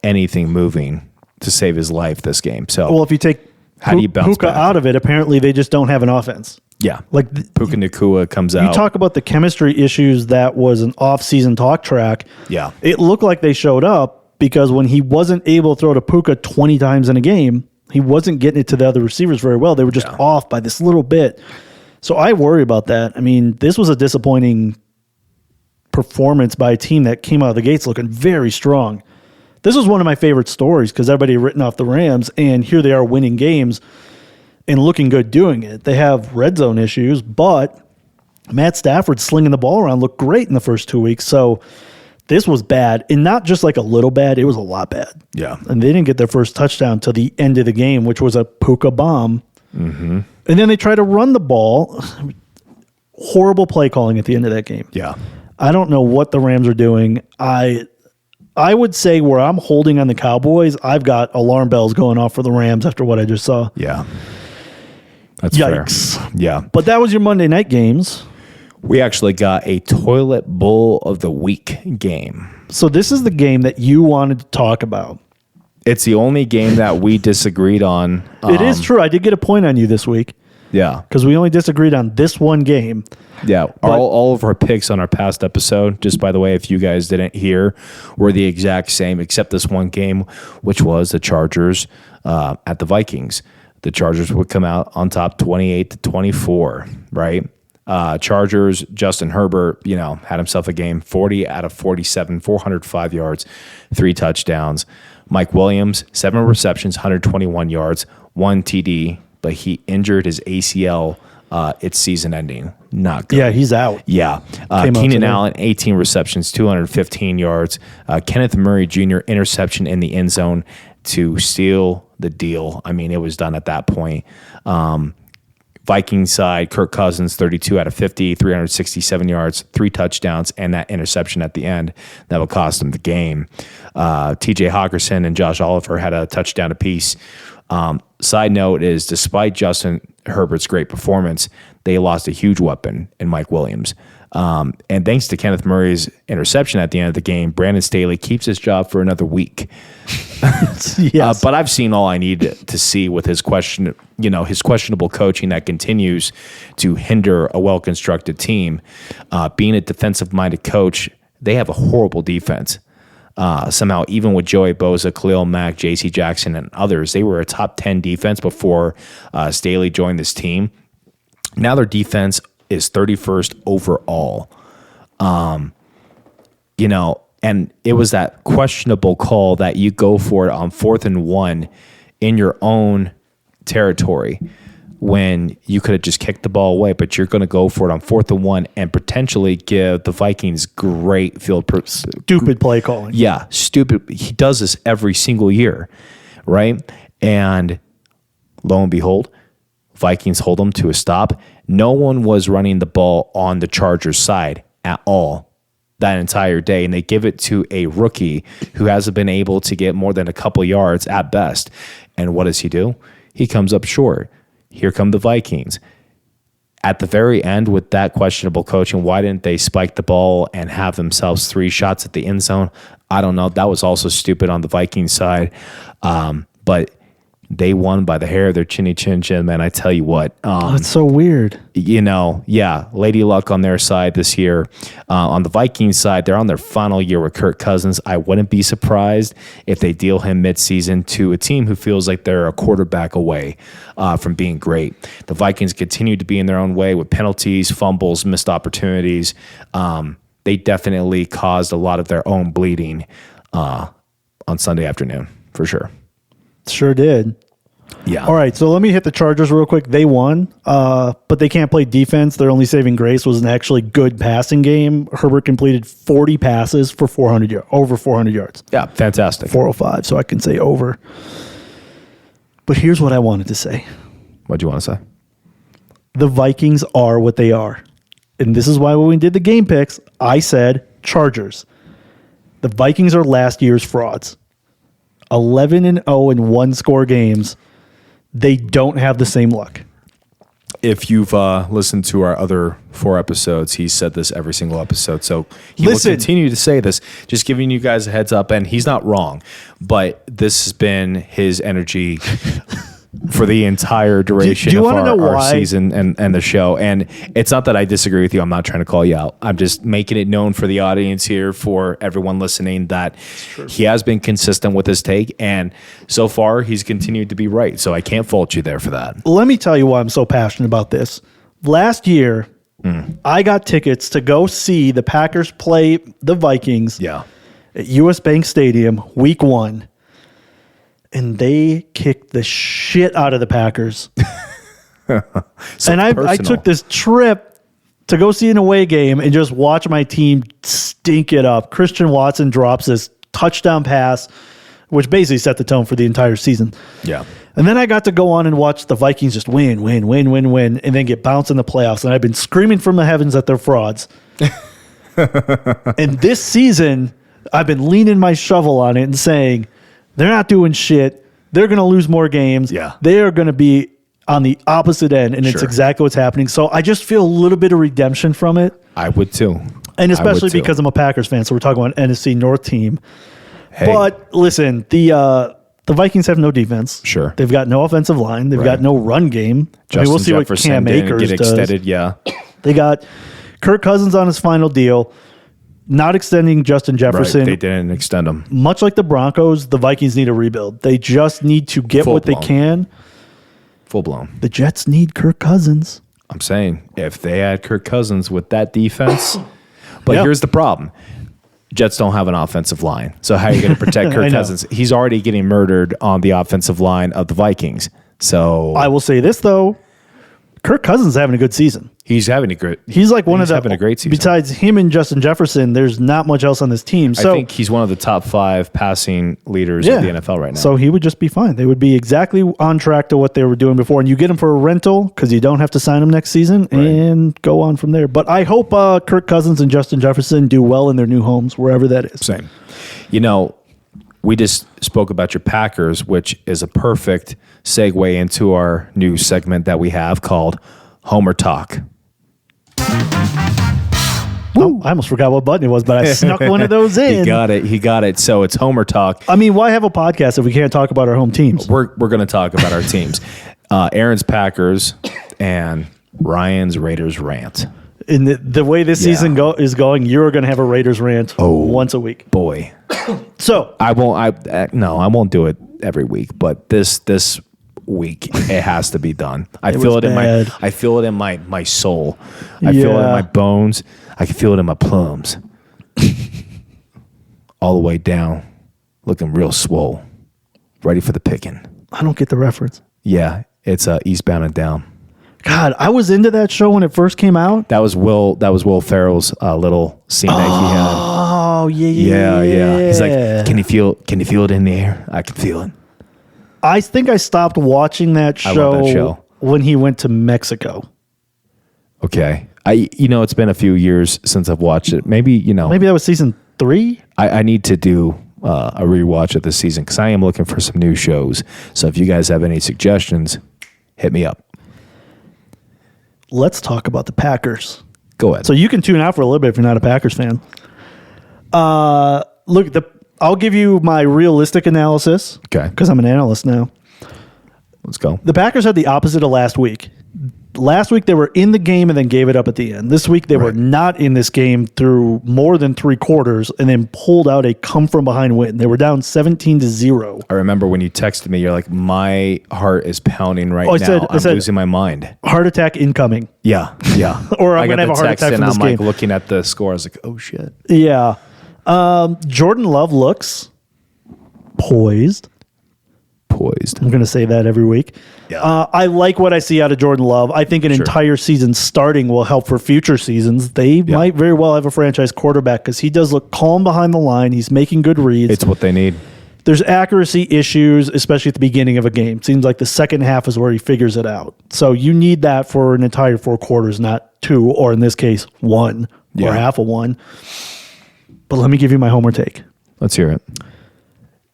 anything moving to save his life this game. So, well, if you take how do you bounce Puka back out of it, apparently they just don't have an offense. Yeah. Like Puka Nacua comes out. You talk about the chemistry issues that was an off-season talk track. Yeah. It looked like they showed up because when he wasn't able to throw to Puka 20 times in a game, he wasn't getting it to the other receivers very well. They were just off by this little bit. So I worry about that. I mean, this was a disappointing performance by a team that came out of the gates looking very strong. This was one of my favorite stories because everybody had written off the Rams, and here they are winning games and looking good doing it. They have red zone issues, but Matt Stafford slinging the ball around looked great in the first 2 weeks. So this was bad, and not just like a little bad, it was a lot bad. Yeah. And they didn't get their first touchdown till the end of the game, which was a Puka bomb. Mm-hmm. And then they tried to run the ball. Horrible play calling at the end of that game. Yeah. I don't know what the Rams are doing. I would say where I'm holding on the Cowboys, I've got alarm bells going off for the Rams after what I just saw. Yeah. That's Yikes. fair. Yeah. But that was your Monday night games. We actually got a toilet bowl of the week game. So this is the game that you wanted to talk about. It's the only game that we disagreed on. It is true. I did get a point on you this week. Yeah. Because we only disagreed on this one game. Yeah. All of our picks on our past episode, just by the way, if you guys didn't hear, were the exact same, except this one game, which was the Chargers at the Vikings. The Chargers would come out on top 28-24, right? Chargers, Justin Herbert, had himself a game, 40 out of 47, 405 yards, 3 touchdowns. Mike Williams, 7 receptions, 121 yards, 1 TD, but he injured his ACL. It's season ending. Not good. Yeah, he's out. Yeah. Keenan Allen, 18 receptions, 215 yards. Kenneth Murray Jr., interception in the end zone to seal the deal. I mean, it was done at that point. Vikings side, Kirk Cousins, 32 out of 50, 367 yards, 3 touchdowns, and that interception at the end that would cost him the game. TJ Hawkinson and Josh Oliver had a touchdown apiece. Side note is, despite Justin Herbert's great performance, they lost a huge weapon in Mike Williams. And thanks to Kenneth Murray's interception at the end of the game, Brandon Staley keeps his job for another week. Yes. But I've seen all I need to see with his questionable coaching that continues to hinder a well-constructed team. Being a defensive-minded coach, they have a horrible defense. Somehow, even with Joey Bosa, Khalil Mack, J.C. Jackson, and others, they were a top 10 defense before Staley joined this team. Now their defense is 31st overall. And it was that questionable call that you go for it on 4th and 1 in your own territory when you could have just kicked the ball away, but you're going to go for it on 4th and 1 and potentially give the Vikings great field. Stupid play calling. Yeah, stupid. He does this every single year, right? And lo and behold, Vikings hold them to a stop. No one was running the ball on the Chargers side at all that entire day, and they give it to a rookie who hasn't been able to get more than a couple yards at best. And what does he do? He comes up short. Here come the Vikings. at the very end with that questionable coaching, why didn't they spike the ball and have themselves 3 shots at the end zone? I don't know. That was also stupid on the Vikings side. But they won by the hair of their chinny chin chin, man. I tell you what. That's so weird. Lady luck on their side this year. On the Vikings side, they're on their final year with Kirk Cousins. I wouldn't be surprised if they deal him midseason to a team who feels like they're a quarterback away from being great. The Vikings continue to be in their own way with penalties, fumbles, missed opportunities. They definitely caused a lot of their own bleeding on Sunday afternoon, for sure. Sure did. Yeah. All right, so let me hit the Chargers real quick. They won, but they can't play defense. Their only saving grace was an actually good passing game. Herbert completed 40 passes for over 400 yards. Yeah, fantastic. 405, so I can say over. But here's what I wanted to say. What do you want to say? The Vikings are what they are. And this is why when we did the game picks, I said Chargers. The Vikings are last year's frauds. 11-0 in 1-score games. They don't have the same luck. If you've listened to our other 4 episodes, he said this every single episode. So he will continue to say this, just giving you guys a heads up. And he's not wrong, but this has been his energy for the entire duration of our season and the show. And it's not that I disagree with you. I'm not trying to call you out. I'm just making it known for the audience here, for everyone listening, that he has been consistent with his take. And so far, he's continued to be right. So I can't fault you there for that. Let me tell you why I'm so passionate about this. Last year, I got tickets to go see the Packers play the Vikings at US Bank Stadium, week 1. And they kicked the shit out of the Packers. And I took this trip to go see an away game and just watch my team stink it up. Christian Watson drops this touchdown pass, which basically set the tone for the entire season. Yeah. And then I got to go on and watch the Vikings just win, and then get bounced in the playoffs. And I've been screaming from the heavens that they're frauds. And this season, I've been leaning my shovel on it and saying, they're not doing shit. They're going to lose more games. Yeah. They are going to be on the opposite end, and it's exactly what's happening. So I just feel a little bit of redemption from it. I would too. And especially because I'm a Packers fan, so we're talking about an NFC North team. Hey. But listen, the Vikings have no defense. Sure. They've got no offensive line. They've got no run game. We'll see Jefferson what Cam Akers does. Extended, yeah. They got Kirk Cousins on his final deal. Not extending Justin Jefferson. Right, they didn't extend him. Much like the Broncos, the Vikings need a rebuild. They just need to get what they can. Full blown. The Jets need Kirk Cousins. I'm saying, if they had Kirk Cousins with that defense. But here's the problem. Jets don't have an offensive line. So how are you going to protect Kirk Cousins? He's already getting murdered on the offensive line of the Vikings. So I will say this, though. Kirk Cousins is having a good season. He's having a great. He's like one of the having a great season. Besides him and Justin Jefferson, there's not much else on this team. So I think he's one of the top 5 passing leaders of the NFL right now. So he would just be fine. They would be exactly on track to what they were doing before. And you get him for a rental because you don't have to sign him next season and go on from there. But I hope Kirk Cousins and Justin Jefferson do well in their new homes, wherever that is. Same. We just spoke about your Packers, which is a perfect segue into our new segment that we have called Homer Talk. Oh, I almost forgot what button it was, but I snuck one of those in. He got it. So it's Homer Talk. I mean, why have a podcast if we can't talk about our home teams? We're going to talk about our teams. Aaron's Packers and Ryan's Raiders rant. In the way this season is going, you're going to have a Raiders rant once a week. Boy. So I won't do it every week, but this week it has to be done. I feel it in my soul. I feel it in my bones. I can feel it in my plums. All the way down, looking real swole, ready for the picking. I don't get the reference. Yeah, it's Eastbound and Down. God, I was into that show when it first came out. That was Will Ferrell's little scene that he had. Oh yeah. He's like, can you feel it in the air? I can feel it. I think I stopped watching that show, I love that show. When he went to Mexico. Okay, it's been a few years since I've watched it. Maybe that was season 3. I need to do a rewatch of this season because I am looking for some new shows. So if you guys have any suggestions, hit me up. let's talk about the Packers. Go ahead. So you can tune out for a little bit if you're not a Packers fan. I'll give you my realistic analysis. Okay. Because I'm an analyst now. Let's go. The Packers had the opposite of last week. Last week, they were in the game and then gave it up at the end. This week, they were not in this game through more than 3 quarters and then pulled out a come-from-behind win. They were down 17-0. I remember when you texted me, you're like, my heart is pounding right now. I'm losing my mind. Heart attack incoming. Yeah. Or I'm going to have a heart attack from this game. I'm like looking at the score. I was like, oh, shit. Yeah. Jordan Love looks poised. I'm going to say that every week. Yeah. I like what I see out of Jordan Love. I think an entire season starting will help for future seasons. They might very well have a franchise quarterback because he does look calm behind the line. He's making good reads. It's what they need. There's accuracy issues, especially at the beginning of a game. Seems like the second half is where he figures it out. So you need that for an entire 4 quarters, not 2, or in this case, 1 or half of 1. But let me give you my homer take. Let's hear it.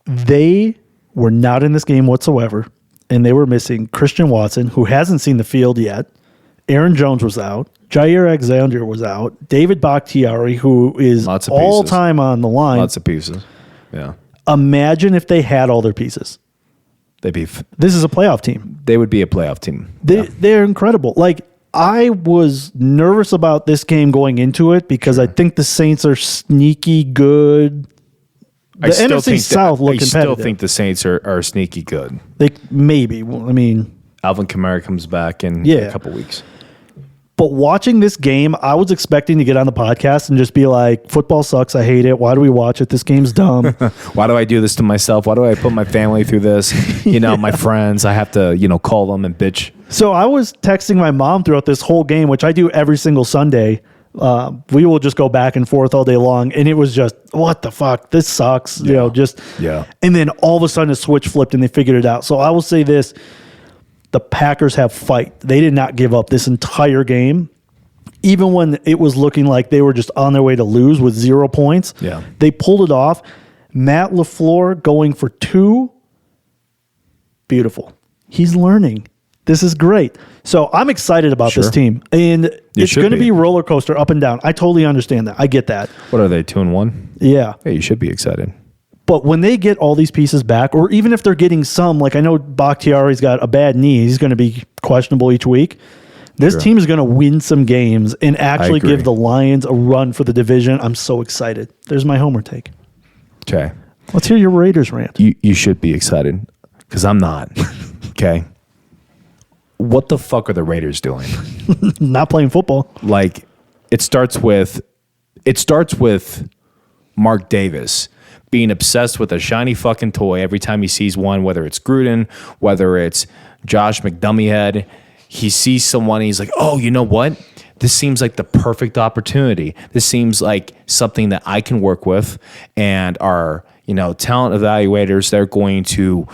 They were not in this game whatsoever, and they were missing Christian Watson, who hasn't seen the field yet. Aaron Jones was out. Jair Alexander was out. David Bakhtiari, who is all-time on the line. Lots of pieces. Yeah. Imagine if they had all their pieces. This is a playoff team. They would be a playoff team. They're incredible. Like, I was nervous about this game going into it because I think the Saints are sneaky good. The NFC South look competitive. I still think the Saints are sneaky good. Maybe. Well, I mean, Alvin Kamara comes back in a couple weeks. But watching this game, I was expecting to get on the podcast and just be like, football sucks. I hate it. Why do we watch it? This game's dumb. Why do I do this to myself? Why do I put my family through this? My friends, I have to, call them and bitch. So I was texting my mom throughout this whole game, which I do every single Sunday. We will just go back and forth all day long. And it was just, what the fuck? This sucks. And then all of a sudden a switch flipped and they figured it out. So I will say this. The Packers have fight. They did not give up this entire game. Even when it was looking like they were just on their way to lose with 0 points, they pulled it off. Matt LaFleur going for 2. Beautiful. He's learning. This is great. So I'm excited about this team. And it's going to be roller coaster up and down. I totally understand that. I get that. What are they, 2-1? Yeah. Hey, you should be excited. But when they get all these pieces back, or even if they're getting some, like I know Bakhtiari's got a bad knee. He's going to be questionable each week. This team is going to win some games and actually give the Lions a run for the division. I'm so excited. There's my homer take. Okay. Let's hear your Raiders rant. You should be excited because I'm not. Okay. What the fuck are the Raiders doing? Not playing football. Like, it starts with Mark Davis being obsessed with a shiny fucking toy every time he sees one, whether it's Gruden, whether it's Josh McDummyhead. He sees someone and he's like, oh, you know what? This seems like the perfect opportunity. This seems like something that I can work with. And our, talent evaluators, they're going to,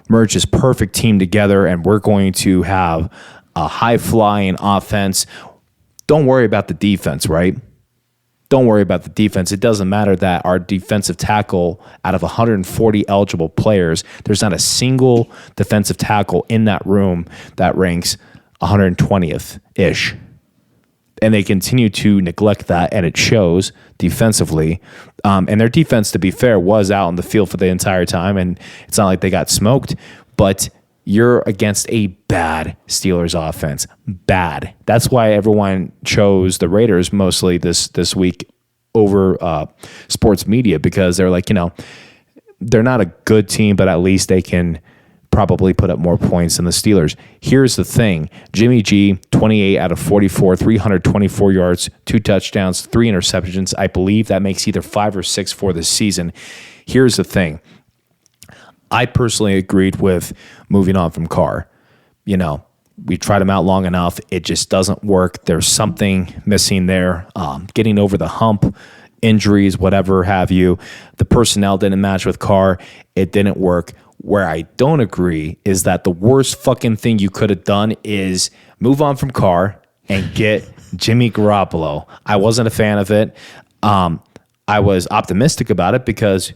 merge this perfect team together and we're going to have a high-flying offense. Don't worry about the defense, right? Don't worry about the defense. It doesn't matter that our defensive tackle, out of 140 eligible players, there's not a single defensive tackle in that room that ranks 120th-ish. And they continue to neglect that, and it shows defensively. And their defense, to be fair, was out on the field for the entire time, and it's not like they got smoked, but you're against a bad Steelers offense. Bad. That's why everyone chose the Raiders mostly this week over sports media, because they're like, they're not a good team, but at least they can probably put up more points than the Steelers. Here's the thing. Jimmy G, 28 out of 44, 324 yards, 2 touchdowns, 3 interceptions. I believe that makes either 5 or 6 for the season. Here's the thing. I personally agreed with moving on from Carr. We tried him out long enough. It just doesn't work. There's something missing there. Getting over the hump, injuries, whatever have you. The personnel didn't match with Carr. It didn't work. Where I don't agree is that the worst fucking thing you could have done is move on from Carr and get Jimmy Garoppolo. I wasn't a fan of it. I was optimistic about it because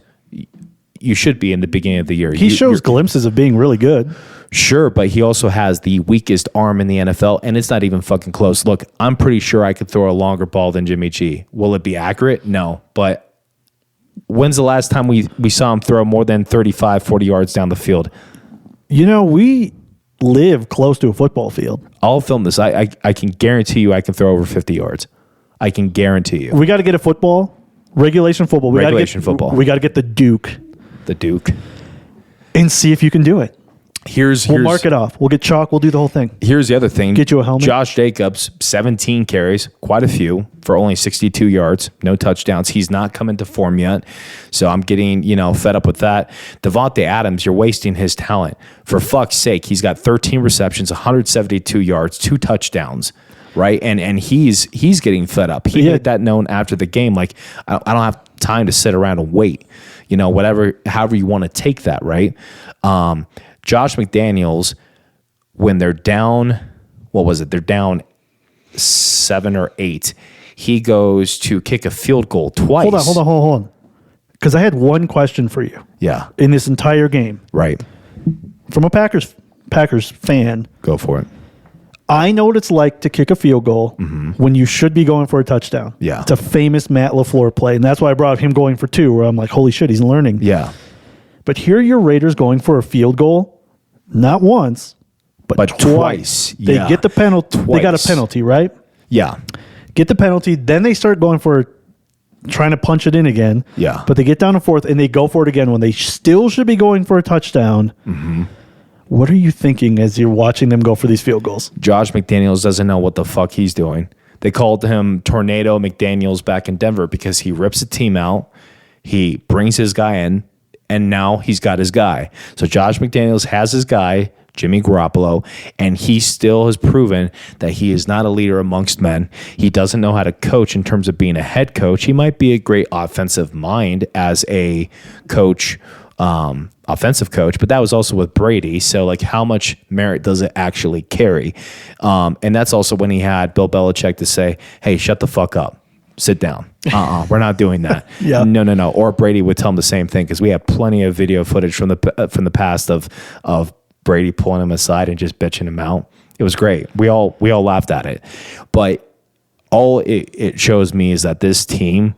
you should be in the beginning of the year. He shows glimpses of being really good. Sure, but he also has the weakest arm in the NFL, and it's not even fucking close. Look, I'm pretty sure I could throw a longer ball than Jimmy G. Will it be accurate? No, but when's the last time we saw him throw more than 35, 40 yards down the field? You know, we live close to a football field. I'll film this. I can guarantee you I can throw over 50 yards. I can guarantee you. We got to get a football, regulation football. We got to get the Duke. The Duke. And see if you can do it. We'll mark it off. We'll get chalk. We'll do the whole thing. Here's the other thing. Get you a helmet. Josh Jacobs, 17 carries, quite a few for only 62 yards, no touchdowns. He's not come into form yet, so I'm getting fed up with that. Devontae Adams, you're wasting his talent. For fuck's sake, he's got 13 receptions, 172 yards, 2 touchdowns. Right, and he's getting fed up. He made that known after the game. Like, I don't have time to sit around and wait. However you want to take that. Right. Josh McDaniels, when they're down, what was it? They're down 7 or 8. He goes to kick a field goal twice. Hold on. Because I had one question for you. Yeah. In this entire game. Right. From a Packers fan. Go for it. I know what it's like to kick a field goal when you should be going for a touchdown. Yeah. It's a famous Matt LaFleur play, and that's why I brought up him going for 2, where I'm like, holy shit, he's learning. Yeah. But here are your Raiders going for a field goal, not once, but twice. They get the penalty. They got a penalty, right? Yeah. Get the penalty. Then they start going for trying to punch it in again. Yeah. But they get down to 4th, and they go for it again when they still should be going for a touchdown. Mm-hmm. What are you thinking as you're watching them go for these field goals? Josh McDaniels doesn't know what the fuck he's doing. They called him Tornado McDaniels back in Denver because he rips a team out, he brings his guy in, and now he's got his guy. So Josh McDaniels has his guy, Jimmy Garoppolo, and he still has proven that he is not a leader amongst men. He doesn't know how to coach in terms of being a head coach. He might be a great offensive mind as a coach, offensive coach, but that was also with Brady. So, like, how much merit does it actually carry? And that's also when he had Bill Belichick to say, hey, shut the fuck up. Sit down. We're not doing that. Yeah. No. Or Brady would tell him the same thing, because we have plenty of video footage from the past of Brady pulling him aside and just bitching him out. It was great. We all laughed at it. But all it shows me is that this team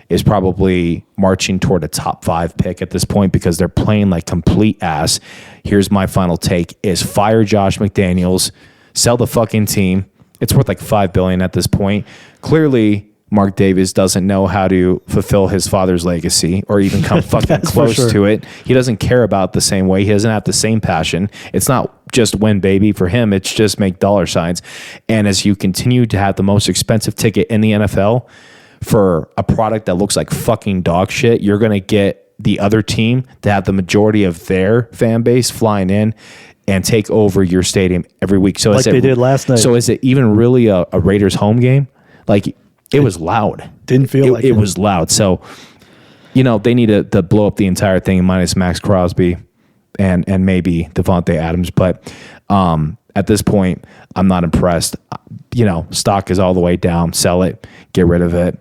is probably marching toward a top 5 pick at this point, because they're playing like complete ass. Here's my final take is fire Josh McDaniels, sell the fucking team. It's worth like $5 billion at this point. Clearly, Mark Davis doesn't know how to fulfill his father's legacy or even come fucking close to it. He doesn't care about the same way. He doesn't have the same passion. It's not just win, baby. For him, it's just make dollar signs. And as you continue to have the most expensive ticket in the NFL for a product that looks like fucking dog shit, you're going to get the other team to have the majority of their fan base flying in and take over your stadium every week. So like they did last night. So is it even really a Raiders home game? Like, it was loud. Didn't feel like it was loud. So, they need to blow up the entire thing minus Max Crosby and maybe Devontae Adams. But at this point, I'm not impressed. Stock is all the way down. Sell it. Get rid of it.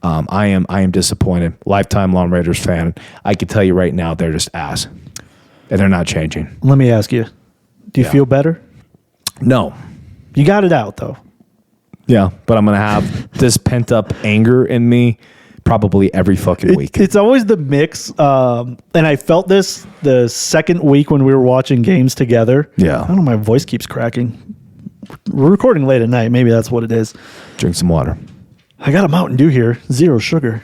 I am disappointed. Lifetime Long Raiders fan. I can tell you right now, they're just ass. And they're not changing. Let me ask you, do you feel better? No. You got it out, though. Yeah, but I'm going to have this pent-up anger in me probably every fucking week. It's always the mix. And I felt this the second week when we were watching games together. Yeah. I don't know, my voice keeps cracking. We're recording late at night. Maybe that's what it is. Drink some water. I got a Mountain Dew here. 0 sugar.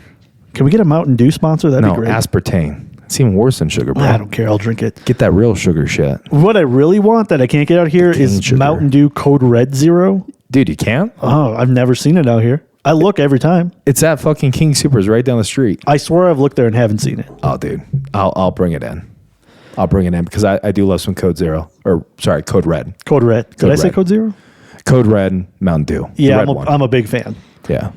Can we get a Mountain Dew sponsor? That'd be great. Aspartame. It's even worse than sugar, bro. I don't care. I'll drink it. Get that real sugar shit. What I really want that I can't get out here is sugar. Mountain Dew Code Red 0. Dude, you can't? Oh, I've never seen it out here. I look every time. It's at fucking King Supers right down the street. I swear I've looked there and haven't seen it. Oh, dude. I'll bring it in. I'll bring it in because I do love some Code Zero. Or, sorry, Code Red. Code Red. Did I say Code Zero? Code Red, Mountain Dew. Yeah, I'm a big fan. Yeah.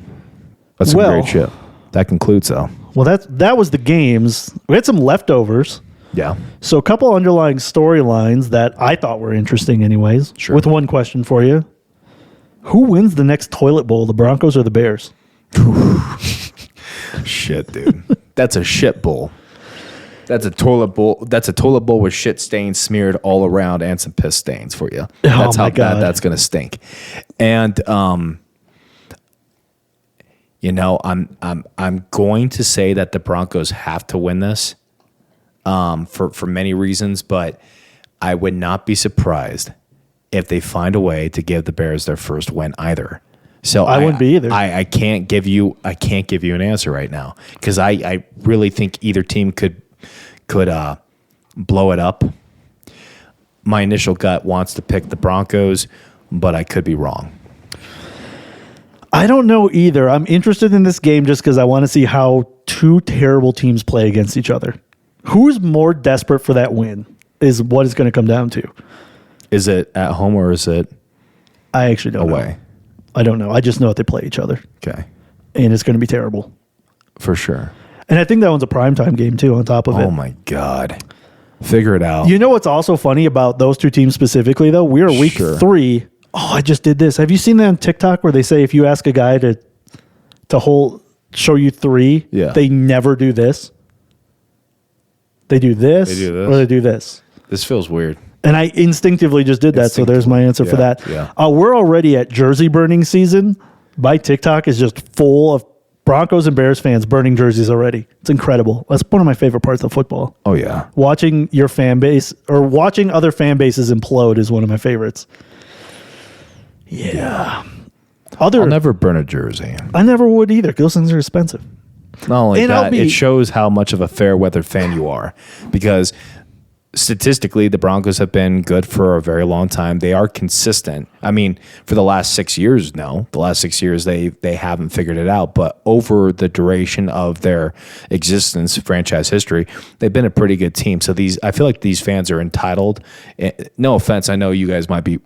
That's some great shit. That concludes, though. Well, that was the games. We had some leftovers. Yeah. So a couple underlying storylines that I thought were interesting anyways. Sure. With one question for you. Who wins the next toilet bowl, the Broncos or the Bears? Shit, dude. That's a shit bowl. That's a toilet bowl. That's a toilet bowl with shit stains smeared all around and some piss stains for you. That's my how God. bad that's gonna stink. And I'm going to say that the Broncos have to win this for many reasons, but I would not be surprised if they find a way to give the Bears their first win either. So I wouldn't be either. I can't give you an answer right now because I really think either team could blow it up. My initial gut wants to pick the Broncos, but I could be wrong. I don't know either. I'm interested in this game just because I want to see how two terrible teams play against each other. Who's more desperate for that win is what it's going to come down to. Is it at home or is it I actually don't away? know. I don't know. I just know that they play each other. Okay. And it's going to be terrible. For sure. And I think that one's a primetime game, too, on top of it. Oh, my God. Figure it out. You know what's also funny about those two teams specifically, though? We're week 3. Oh, I just did this. Have you seen that on TikTok where they say if you ask a guy to show you 3, they never do this? They do this, or they do this. This feels weird. And I instinctively just did that, so there's my answer for that. Yeah. We're already at jersey burning season. My TikTok is just full of Broncos and Bears fans burning jerseys already. It's incredible. That's one of my favorite parts of football. Oh, yeah. Watching your fan base or watching other fan bases implode is one of my favorites. Yeah. I'll never burn a jersey. I never would either. Those things are expensive. Not only that, it shows how much of a fair weather fan you are because statistically, the Broncos have been good for a very long time. They are consistent. I mean, for the last 6 years, no. The last 6 years, they haven't figured it out. But over the duration of their existence, franchise history, they've been a pretty good team. So I feel like these fans are entitled. No offense, I know you guys might be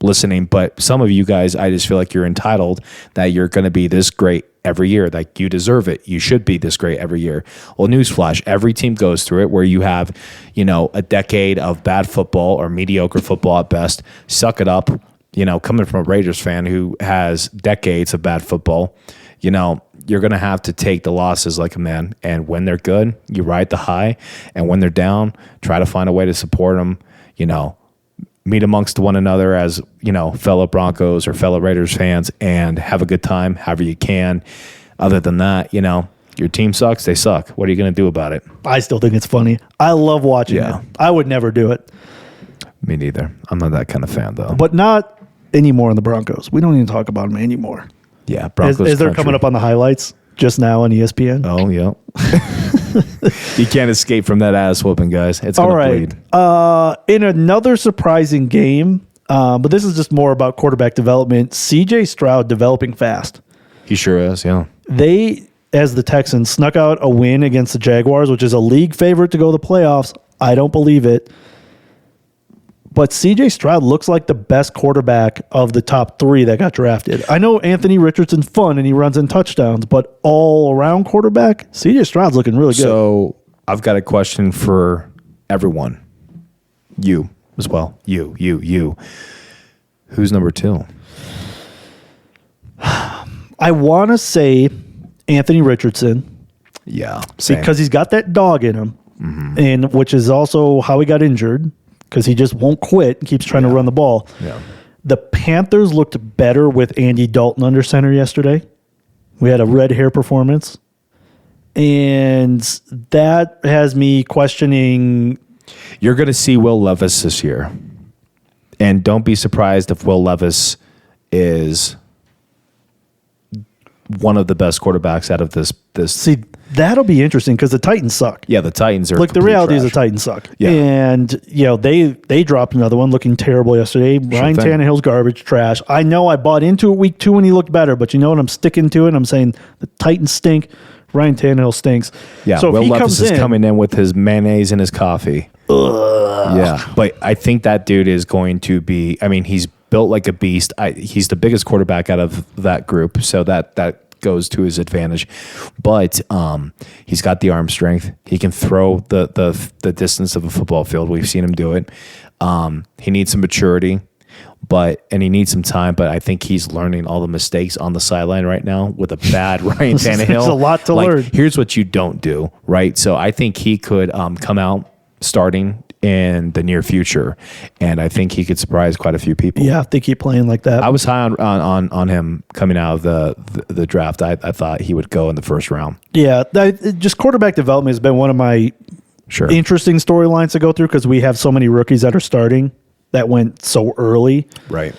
listening, but some of you guys, I just feel like you're entitled that you're going to be this great every year. Like you deserve it. You should be this great every year. Well, newsflash, every team goes through it where you have, a decade of bad football or mediocre football at best. Suck it up. Coming from a Raiders fan who has decades of bad football, you're going to have to take the losses like a man. And when they're good, you ride the high. And when they're down, try to find a way to support them, meet amongst one another as, fellow Broncos or fellow Raiders fans and have a good time however you can. Other than that, your team sucks, they suck. What are you going to do about it? I still think it's funny. I love watching it. I would never do it. Me neither. I'm not that kind of fan, though. But not anymore in the Broncos. We don't even talk about them anymore. Yeah, Broncos Is they're coming up on the highlights just now on ESPN? Oh, yeah. You can't escape from that ass whooping, guys. It's going to bleed. In another surprising game, but this is just more about quarterback development, CJ Stroud developing fast. He sure is, yeah. They, as the Texans, snuck out a win against the Jaguars, which is a league favorite to go to the playoffs. I don't believe it. But CJ Stroud looks like the best quarterback of the top 3 that got drafted. I know Anthony Richardson's fun and he runs in touchdowns, but all-around quarterback, CJ Stroud's looking really good. So I've got a question for everyone. You as well. You. Who's number 2? I want to say Anthony Richardson. Yeah, same. Because he's got that dog in him, and which is also how he got injured. Because he just won't quit and keeps trying to run the ball. Yeah. The Panthers looked better with Andy Dalton under center yesterday. We had a red hair performance. And that has me questioning. You're going to see Will Levis this year. And don't be surprised if Will Levis is one of the best quarterbacks out of this. See, that'll be interesting because the Titans suck. Yeah, the Titans are like the reality is the Titans suck. Yeah. And they dropped another one looking terrible yesterday. Ryan Tannehill's garbage trash. I know I bought into it week 2 when he looked better, but you know what? I'm sticking to it. I'm saying the Titans stink. Ryan Tannehill stinks. Yeah, so Will Levis is coming in with his mayonnaise and his coffee. Yeah, but I think that dude is going to be. I mean, he's built like a beast. He's the biggest quarterback out of that group, so that goes to his advantage. But he's got the arm strength. He can throw the distance of a football field. We've seen him do it. He needs some maturity. and he needs some time. But I think he's learning all the mistakes on the sideline right now with a bad Ryan Tannehill. There's a lot to learn. Here's what you don't do, right? So I think he could come out starting in the near future, and I think he could surprise quite a few people. Yeah, if they keep playing like that. I was high on him coming out of the draft. I thought he would go in the first round. Yeah, just quarterback development has been one of my interesting storylines to go through because we have so many rookies that are starting that went so early. Right.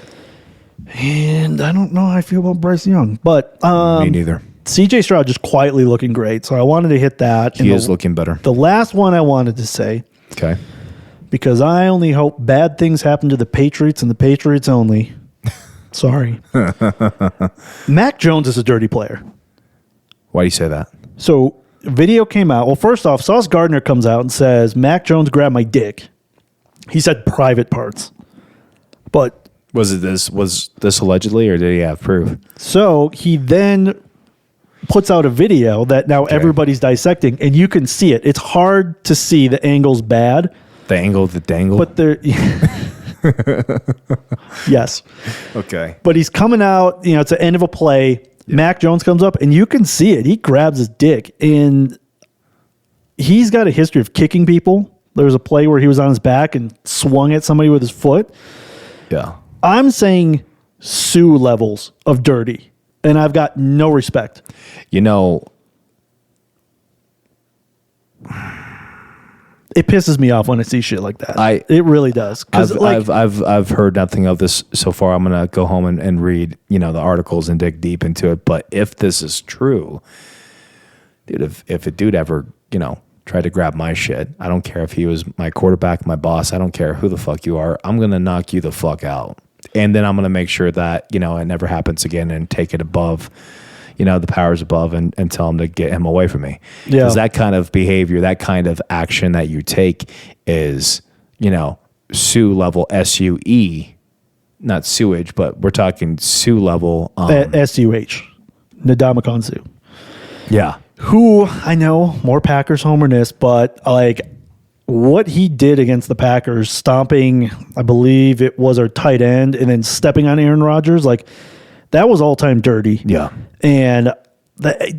And I don't know how I feel about Bryce Young, but me neither. CJ Stroud just quietly looking great, so I wanted to hit that. He is looking better. The last one I wanted to say, okay, because I only hope bad things happen to the Patriots and the Patriots only. Sorry. Mac Jones is a dirty player. Why do you say that? So video came out. Well, first off, Sauce Gardner comes out and says, Mac Jones grabbed my dick. He said private parts. But was this allegedly, or did he have proof? So he then puts out a video that now everybody's dissecting, and you can see it. It's hard to see. The angle's bad. The angle, the dangle? But there... Yes. Okay. But he's coming out, it's the end of a play. Yeah. Mac Jones comes up, and you can see it. He grabs his dick, and he's got a history of kicking people. There was a play where he was on his back and swung at somebody with his foot. Yeah. I'm saying Sue levels of dirty, and I've got no respect. It pisses me off when I see shit like that. It really does. I've heard nothing of this so far. I'm gonna go home and read the articles and dig deep into it. But if this is true, dude, if a dude ever tried to grab my shit, I don't care if he was my quarterback, my boss. I don't care who the fuck you are. I'm gonna knock you the fuck out, and then I'm gonna make sure that it never happens again and take it above. The powers above and tell him to get him away from me. Because that kind of behavior, that kind of action that you take is, Sue level SUE, not sewage, but we're talking Sue level. SUH, Ndamukong Suh. Yeah. Who, I know, more Packers homerness, but what he did against the Packers, stomping, I believe it was our tight end, and then stepping on Aaron Rodgers, that was all-time dirty. Yeah. And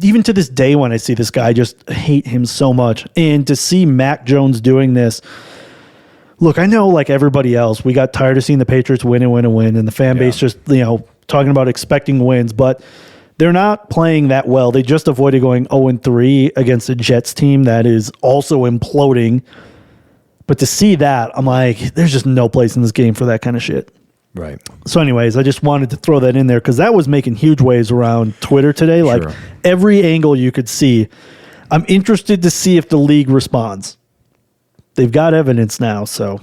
even to this day, when I see this guy, I just hate him so much. And to see Mac Jones doing this, look, I know like everybody else, we got tired of seeing the Patriots win and win and win, and the fan base just, talking about expecting wins, but they're not playing that well. They just avoided going 0-3 against a Jets team that is also imploding. But to see that, I'm like, there's just no place in this game for that kind of shit. Right. So anyways, I just wanted to throw that in there because that was making huge waves around Twitter today. Like every angle you could see. I'm interested to see if the league responds. They've got evidence now, so.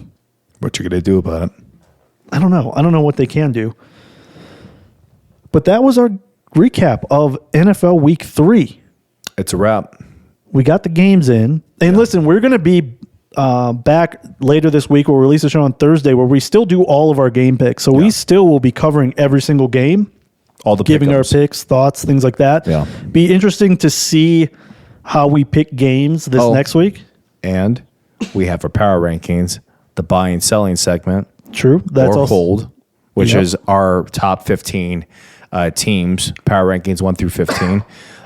What you going to do about it? I don't know. I don't know what they can do. But that was our recap of NFL Week 3. It's a wrap. We got the games in. And listen, we're going to be back later this week. We'll release a show on Thursday where we still do all of our game picks. So we still will be covering every single game, all the giving our picks, thoughts, things like that. Yeah. Be interesting to see how we pick games this next week. And we have our power rankings, the buy and selling segment. True. That's or hold, which is our top 15 teams, power rankings 1 through 15,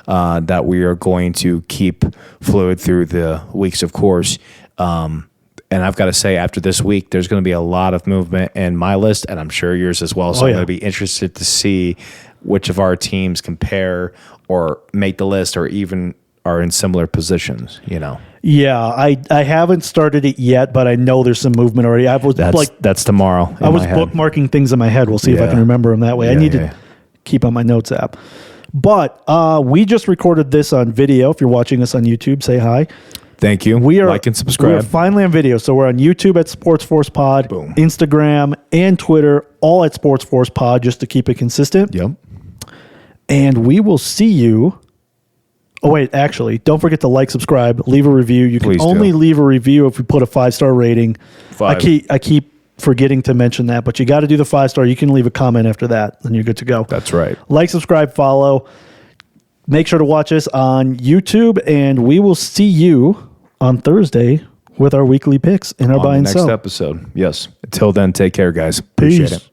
that we are going to keep fluid through the weeks, of course. And I've got to say, after this week, there's going to be a lot of movement in my list, and I'm sure yours as well. So I'm going to be interested to see which of our teams compare or make the list or even are in similar positions, Yeah, I haven't started it yet, but I know there's some movement already. That's tomorrow. I was bookmarking things in my head. We'll see if I can remember them that way. I need to keep on my notes app. But we just recorded this on video. If you're watching us on YouTube, say hi. Thank you. We are like and subscribe. We are finally on video. So we're on YouTube at Sports Force Pod, Boom. Instagram and Twitter, all at Sports Force Pod, just to keep it consistent. Yep. And we will see you. Oh, wait, actually, don't forget to like, subscribe, leave a review. You can only leave a review if we put a 5-star rating. 5. I keep forgetting to mention that, but you got to do the 5-star. You can leave a comment after that, and you're good to go. That's right. Like, subscribe, follow. Make sure to watch us on YouTube, and we will see you on Thursday with our weekly picks and our buy and sell. Next episode. Yes. Until then, take care, guys. Appreciate it.